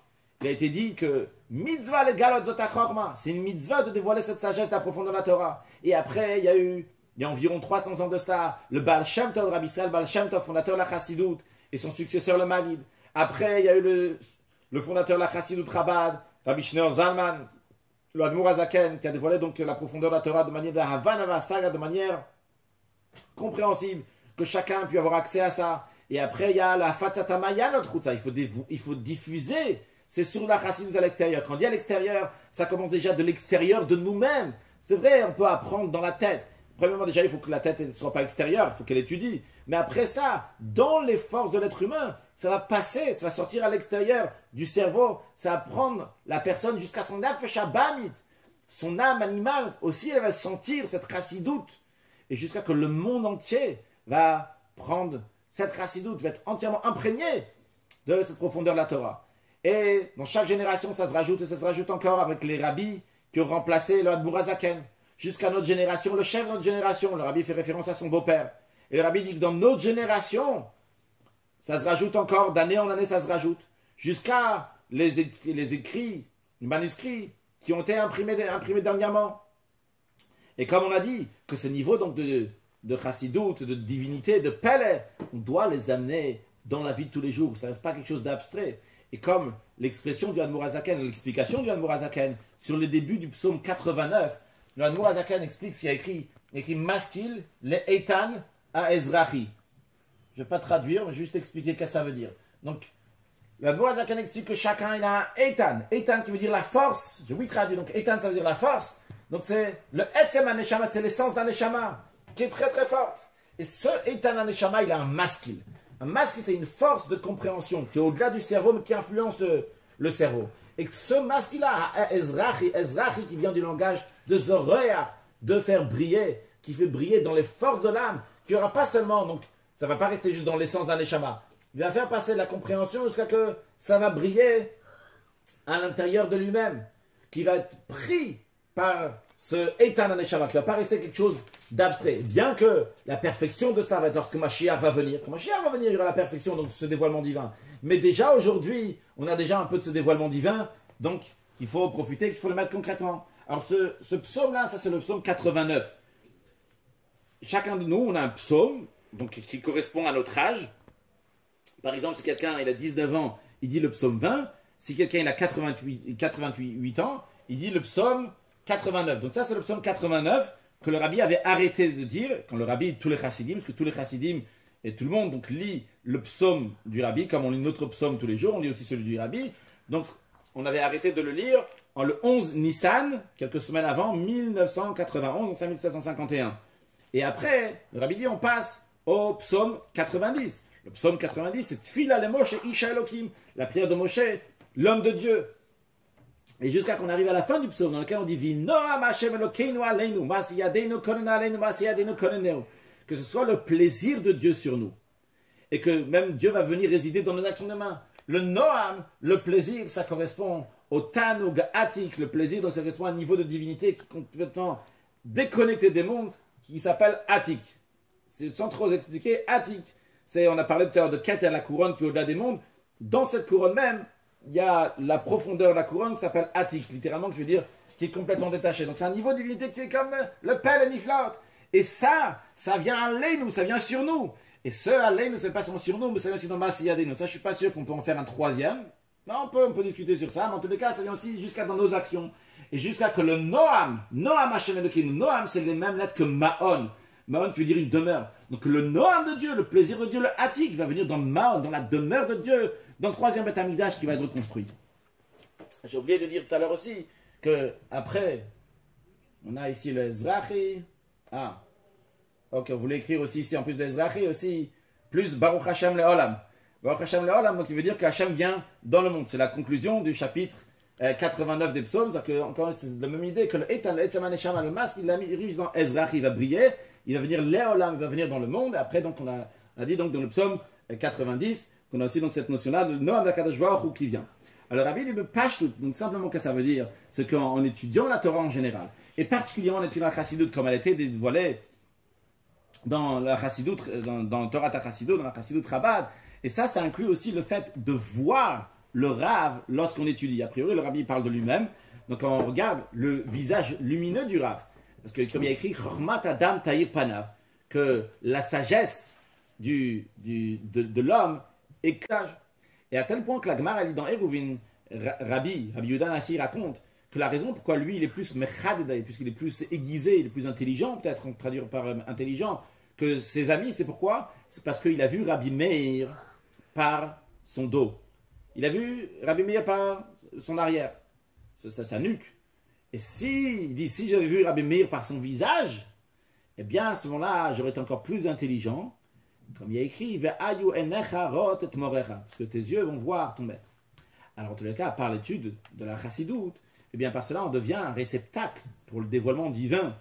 Speaker 1: il a été dit que mitzvah le galot zot ha-chorma, c'est une mitzvah de dévoiler cette sagesse de la profondeur de la Torah. Et après, il y a environ 300 ans de cela, le Baal Shem Tov, Rabbi Israël Baal Shem Tov, fondateur de la Chassidut, et son successeur le Maggid. Après, il y a eu le fondateur de la Chassidut Chabad, Rabbi Shneur Zalman, le Admour Hazaken, qui a dévoilé donc la profondeur de la Torah de manière de Havana Saga, de manière compréhensible, que chacun puisse avoir accès à ça. Et après, il y a la Fatzatama, notre route, ça. Il faut diffuser. C'est sur la Chassidut à l'extérieur. Quand on dit à l'extérieur, ça commence déjà de l'extérieur de nous-mêmes. C'est vrai, on peut apprendre dans la tête. Premièrement, déjà, il faut que la tête ne soit pas extérieure, il faut qu'elle étudie. Mais après ça, dans les forces de l'être humain, ça va passer, ça va sortir à l'extérieur du cerveau, ça va prendre la personne jusqu'à son nefesh-habamit. Son âme animale aussi, elle va sentir cette chassidoute. Et jusqu'à que le monde entier va prendre cette chassidoute, va être entièrement imprégné de cette profondeur de la Torah. Et dans chaque génération, ça se rajoute et ça se rajoute encore avec les rabbis qui ont remplacé le Admour Hazaken. Jusqu'à notre génération, le chef de notre génération, le rabbi fait référence à son beau-père. Et le rabbi dit que dans notre génération, ça se rajoute encore, d'année en année, ça se rajoute. Jusqu'à les écrits, les manuscrits qui ont été imprimés dernièrement. Et comme on a dit, que ce niveau donc de chassidout, de divinité, de pele, on doit les amener dans la vie de tous les jours. Ça ne reste pas quelque chose d'abstrait. Et comme l'expression du Admour Hazaken, l'explication du Admour Hazaken sur le début du psaume 89, le Admour Hazaken explique ce qu'il y a écrit Maskil le Eitan à Ezrahi. Je ne vais pas traduire, mais juste expliquer ce que ça veut dire. Donc, le Admour Hazaken explique que chacun il a un Eitan. Eitan qui veut dire la force. Je oui traduis. Donc, Eitan ça veut dire la force. Donc, c'est le Etzem Aneshama, c'est l'essence d'un Neshama qui est très très forte. Et ce Eitan Aneshama, il a un Maskil. Un maskil, c'est une force de compréhension qui est au-delà du cerveau, mais qui influence le cerveau. Et que ce maskil-là, Ezrahi qui vient du langage de Zoréa, de faire briller, qui fait briller dans les forces de l'âme, qui n'y aura pas seulement, donc ça ne va pas rester juste dans l'essence d'un Neshama. Il va faire passer la compréhension jusqu'à que ça va briller à l'intérieur de lui-même, qui va être pris par ce Eitan Neshama, qui ne va pas rester quelque chose d'abstrait. Bien que la perfection de cela va être lorsque Mashiach va venir. Quand Mashiach va venir, il y aura la perfection, donc ce dévoilement divin. Mais déjà aujourd'hui, on a déjà un peu de ce dévoilement divin, donc il faut profiter, il faut le mettre concrètement. Alors ce psaume-là, ça c'est le psaume 89. Chacun de nous, on a un psaume, donc qui correspond à notre âge. Par exemple, si quelqu'un il a 19 ans, il dit le psaume 20. Si quelqu'un il a 88 ans, il dit le psaume 89. Donc ça c'est le psaume 89 que le rabbi avait arrêté de dire, quand le rabbi, tous les chassidim, parce que tous les chassidim et tout le monde donc lit le psaume du rabbi, comme on lit notre psaume tous les jours, on lit aussi celui du rabbi. Donc on avait arrêté de le lire en le 11 Nissan, quelques semaines avant, 1991, en 5751. Et après, le rabbi dit, on passe au psaume 90. Le psaume 90, c'est Tfila le Moshe Isha Elohim, la prière de Moshe, l'homme de Dieu. Et jusqu'à qu'on arrive à la fin du psaume, dans lequel on dit Vinoam Hashem Elokeinu aleinu, masiyadenu konenu aleinu, masiyadenu konenu. Que ce soit le plaisir de Dieu sur nous. Et que même Dieu va venir résider dans nos actions de main. Le Noam, le plaisir, ça correspond au Tanug Atik, le plaisir dont ça correspond à un niveau de divinité qui est complètement déconnecté des mondes, qui s'appelle Atik. C'est sans trop expliquer, Atik. On a parlé tout à l'heure de Keter, la couronne qui est au-delà des mondes. Dans cette couronne même, il y a la profondeur de la couronne qui s'appelle Atik, littéralement, qui veut dire qui est complètement détaché. Donc c'est un niveau de divinité qui est comme le Pèl et Niflaot. Et ça vient Aleinu, ça vient sur nous. Et ce Aleinu, c'est pas seulement sur nous, mais ça vient aussi dans Masiyadenu. Ça, je suis pas sûr qu'on peut en faire un troisième. Non, on peut discuter sur ça, mais en tous les cas, ça vient aussi jusqu'à dans nos actions. Et jusqu'à que le Noam Hashem Elokim, Noam, c'est les mêmes lettres que Maon. Maon qui veut dire une demeure. Donc le Noam de Dieu, le plaisir de Dieu, le Atik, va venir dans Maon, dans la demeure de Dieu, dans le troisième Beth Amikdash qui va être reconstruit. J'ai oublié de dire tout à l'heure aussi que après, on a ici le Ezrachi. Ah, ok, vous voulez écrire aussi ici, en plus de Ezrachi, aussi, plus Baruch Hashem Leolam. Baruch Hashem Leolam, donc il veut dire qu'Hashem vient dans le monde. C'est la conclusion du chapitre 89 des psaumes. C'est-à-dire que, encore c'est la même idée que le Etan, le Etzaman Neshama, le masque, il arrive dans Ezrachi, il va briller, il va venir Leolam, il va venir dans le monde. Et après, donc, on a dit donc dans le psaume 90, qu'on a aussi donc cette notion-là de Noam d'Akadosh Baruch Hu qui vient. Alors, Rabbi dit, donc simplement, qu'est-ce que ça veut dire? C'est qu'en étudiant la Torah en général, et particulièrement en étudiant la Chassidoute comme elle a été dévoilée dans la Chassidoute, dans le Torah Chassidut, dans la Chassidoute Chabad, et ça inclut aussi le fait de voir le Rav lorsqu'on étudie. A priori, le Rabbi parle de lui-même, donc on regarde le visage lumineux du Rav, parce que comme il y a écrit, Chormat Adam Taïr Panav, que la sagesse de l'homme est claire. Et à tel point que la Gemara dit dans Eruvin, Rabbi Yehuda Nassi raconte que la raison pourquoi lui il est plus mechadedai, puisqu'il est plus aiguisé, il est plus intelligent, peut-être on traduire par intelligent, que ses amis, c'est pourquoi? C'est parce qu'il a vu Rabbi Meir par son dos. Il a vu Rabbi Meir par son arrière, sa nuque. Et il dit, si j'avais vu Rabbi Meir par son visage, eh bien à ce moment-là, j'aurais été encore plus intelligent. Comme il y a écrit, parce que tes yeux vont voir ton maître. Alors, en tous les cas, par l'étude de la Chassidoute, eh bien, par cela, on devient un réceptacle pour le dévoilement divin.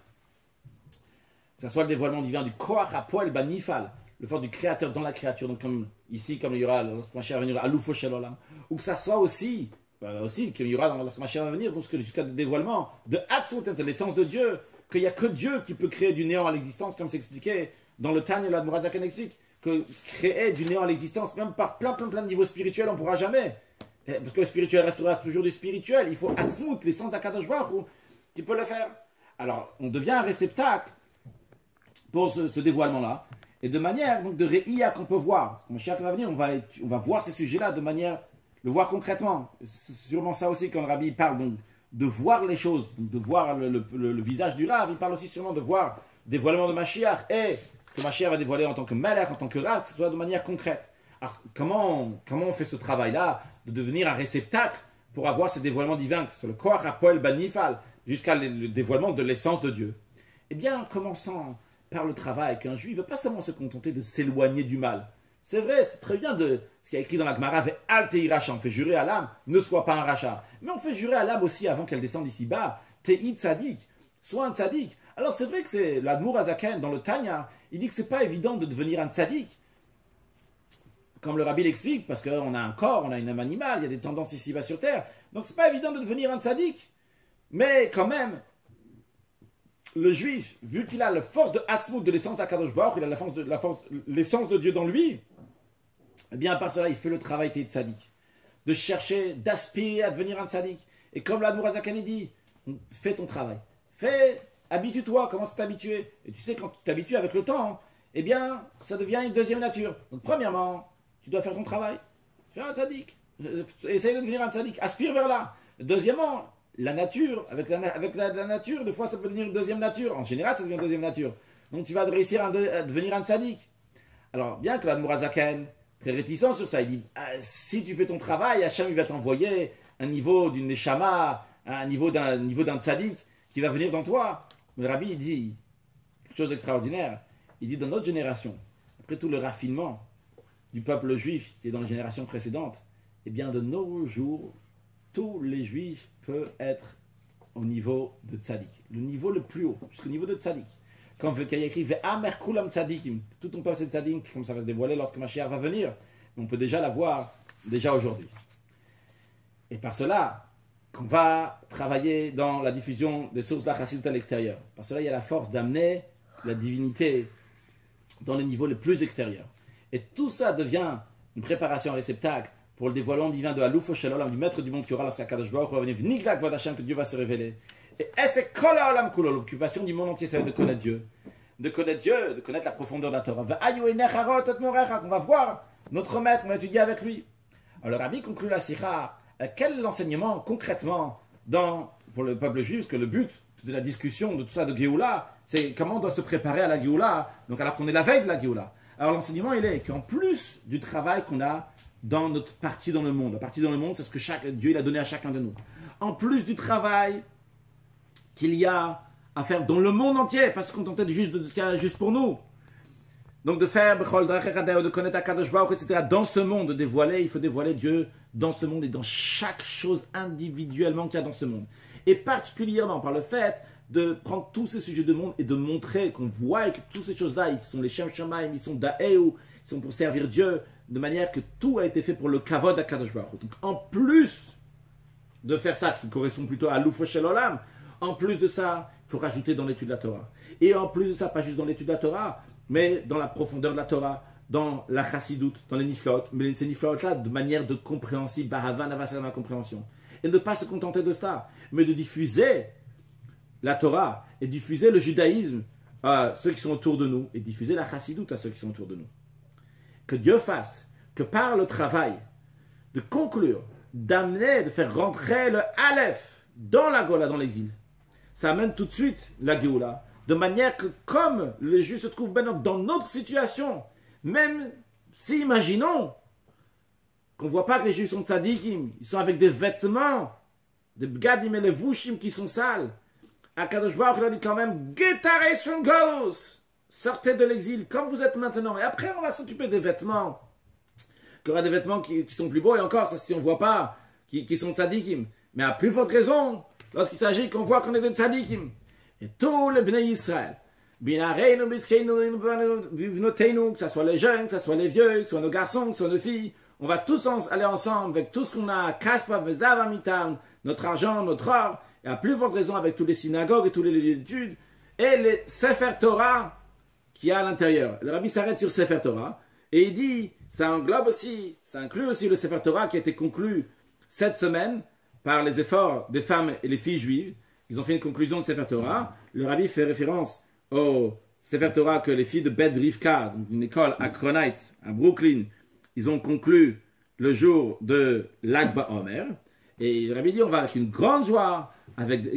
Speaker 1: Que ce soit le dévoilement divin du Koach HaPoel Banifal, le force du Créateur dans la créature, donc comme ici, comme il y aura lorsque Mashiach va venir à Loufo Shel Olam, ou que ça soit aussi qu'il y aura lorsque Mashiach va venir, donc jusqu'à le dévoilement de Hatzmut, c'est l'essence de Dieu, qu'il n'y a que Dieu qui peut créer du néant à l'existence, comme c'est expliqué dans le Tanya, l'Admorat Zaken explique, que créer du néant à l'existence, même par plein de niveaux spirituels, on ne pourra jamais. Parce que le spirituel restera toujours du spirituel. Il faut Hatzmut, l'essence d'Akadosh Baruch Hu, qui peut le faire. Alors, on devient un réceptacle pour ce dévoilement-là. Et de manière donc, de réia qu'on peut voir. Mon cher va venir, on va voir ces sujets-là de manière, le voir concrètement. C'est sûrement ça aussi quand le Rabbi parle donc, de voir les choses, donc, de voir le visage du Rav. Il parle aussi sûrement de voir le dévoilement de Mashiach et que Mashiach va dévoiler en tant que Melech, en tant que Rav, que ce soit de manière concrète. Alors, comment on fait ce travail-là, de devenir un réceptacle pour avoir ce dévoilement divin, que ce soit le Koach HaPoel Banifal, jusqu'à le dévoilement de l'essence de Dieu? Eh bien, commençant par le travail, qu'un juif ne veut pas seulement se contenter de s'éloigner du mal. C'est vrai, c'est très bien de ce qui est écrit dans la Gemara, Al Tei Racha, on fait jurer à l'âme, ne sois pas un rachat. Mais on fait jurer à l'âme aussi avant qu'elle descende ici-bas, Tei Tzadik, sois un tzadik. Alors c'est vrai que c'est l'Admour Azaken dans le Tanya, il dit que c'est pas évident de devenir un tzadik. Comme le Rabbi l'explique, parce qu'on a un corps, on a une âme animale, il y a des tendances ici-bas sur terre. Donc c'est pas évident de devenir un tzadik. Mais quand même, le juif, vu qu'il a la force de Hatzmut, de l'essence d'Akadosh Baruch, il a l'essence de Dieu dans lui, eh bien par cela il fait le travail de tzadik, de chercher, d'aspirer à devenir un tzadik. Et comme l'Admour Azaken dit, fais ton travail, habitue-toi, commence à t'habituer. Et tu sais, quand tu t'habitues avec le temps, eh bien ça devient une deuxième nature. Donc premièrement, tu dois faire ton travail, fais un tzadik, essaye de devenir un tzadik, aspire vers là. Deuxièmement, la nature, avec la nature, des fois ça peut devenir une deuxième nature. En général, ça devient une deuxième nature. Donc tu vas réussir à devenir un tzaddik. Alors, bien que l'Admour Azaken, très réticent sur ça, il dit, si tu fais ton travail, Hachem il va t'envoyer un niveau d'une neshama, un niveau d'un tzaddik qui va venir dans toi. Mais le Rabbi, il dit quelque chose d'extraordinaire. Il dit, dans notre génération, après tout le raffinement du peuple juif qui est dans les générations précédentes, eh bien de nos jours, tous les juifs peuvent être au niveau de tzaddik, le niveau le plus haut, jusqu'au niveau de tzaddik. Comme il y a écrit Ve'amer kulam tzaddikim, tout ton peuple c'est tzaddik, comme ça va se dévoiler lorsque Mashiach va venir. On peut déjà la voir, déjà aujourd'hui. Et par cela, qu'on va travailler dans la diffusion des sources de la chassidut à l'extérieur. Parce que là, il y a la force d'amener la divinité dans les niveaux les plus extérieurs. Et tout ça devient une préparation, un réceptacle pour le dévoilement divin de Alouf Shel Olam, du maître du monde qui aura lorsqu'Akadosh Baruch Hu va venir, V'nigdak Vod Hashem, que Dieu va se révéler. Et c'est Kol Haolam Kulo, l'occupation du monde entier, c'est de connaître Dieu. De connaître Dieu, de connaître la profondeur de la Torah. On va voir notre maître, on va étudier avec lui. Alors le Rabbi conclut la Sikha. Quel est l'enseignement concrètement pour le peuple juif? Parce que le but de la discussion de tout ça de Géoula, c'est comment on doit se préparer à la Géoula, donc alors qu'on est la veille de la Géoula. Alors l'enseignement, il est qu'en plus du travail qu'on a dans notre partie dans le monde, la partie dans le monde, c'est ce que Dieu il a donné à chacun de nous. En plus du travail qu'il y a à faire dans le monde entier, pas se contenter juste de ce qu'il y a juste pour nous. Donc de faire, de connaître Akadosh Baruch Hu, etc. Dans ce monde, de dévoiler, il faut dévoiler Dieu dans ce monde et dans chaque chose individuellement qu'il y a dans ce monde. Et particulièrement par le fait de prendre tous ces sujets de monde et de montrer qu'on voit que toutes ces choses-là, ils sont les Shem Shamaim, ils sont Da'eu, ils sont pour servir Dieu, de manière que tout a été fait pour le Kavod d'Akadosh Baruch Hu. Donc en plus de faire ça, qui correspond plutôt à Alouf Shel Olam, en plus de ça, il faut rajouter dans l'étude de la Torah. Et en plus de ça, pas juste dans l'étude de la Torah, mais dans la profondeur de la Torah, dans la chassidut, dans les niflot, mais ces niflot-là de manière de compréhensible, bahavan avasar la compréhension. Et ne pas se contenter de ça, mais de diffuser la Torah et diffuser le judaïsme à ceux qui sont autour de nous et diffuser la chassidut à ceux qui sont autour de nous. Que Dieu fasse que par le travail de conclure, d'amener, de faire rentrer le Aleph dans la Gola, dans l'exil, ça amène tout de suite la Géoula. De manière que, comme les Juifs se trouvent maintenant dans notre situation, même si, imaginons, qu'on ne voit pas que les Juifs sont tzadikim, ils sont avec des vêtements, des bgadim et les vushim qui sont sales. Akadosh Baruch Hu a dit quand même, Getaresh Galus, sortez de l'exil comme vous êtes maintenant. Et après, on va s'occuper des vêtements. Qu'il y aura des vêtements qui sont plus beaux, et encore, ça si on ne voit pas, qui sont tzadikim. Mais à plus forte raison, lorsqu'il s'agit qu'on voit qu'on est des tzadikim. Et tous les Bnei Israël, que ce soit les jeunes, que ce soit les vieux, que ce soit nos garçons, que ce soit nos filles, on va tous aller ensemble avec tout ce qu'on a, Kaspa, Vezav, Amitam, notre argent, notre or, et à plus forte raison avec tous les synagogues et tous les lieux d'études, et les Sefer Torah qu'il y a à l'intérieur. Le Rabbi s'arrête sur Sefer Torah, et il dit, ça englobe aussi, ça inclut aussi le Sefer Torah qui a été conclu cette semaine par les efforts des femmes et les filles juives. Ils ont fait une conclusion de Sefer Torah. Le Rabbi fait référence au Sefer Torah que les filles de Beth Rivka, une école à Crown Heights, à Brooklyn, ils ont conclu le jour de l'Ag BaOmer. Et le Rabbi dit, on va avec une grande joie,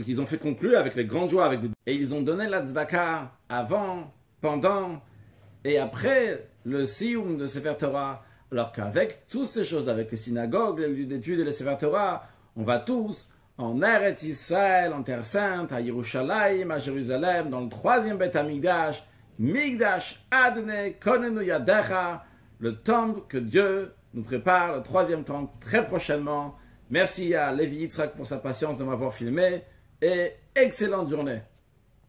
Speaker 1: qu'ils ont fait conclure avec les grandes joies. Et ils ont donné la tzedaka avant, pendant et après le Siyum de Sefer Torah. Alors qu'avec toutes ces choses, avec les synagogues, les lieux d'études et les Sefer Torah, on va tous en Eretz Israël, en Terre Sainte, à Yerushalayim, à Jérusalem, dans le 3e Beth Hamikdash, Migdash Adne Konenu Yadecha, le temple que Dieu nous prépare, le 3e temple, très prochainement. Merci à Lévi Yitzhak pour sa patience de m'avoir filmé et excellente journée.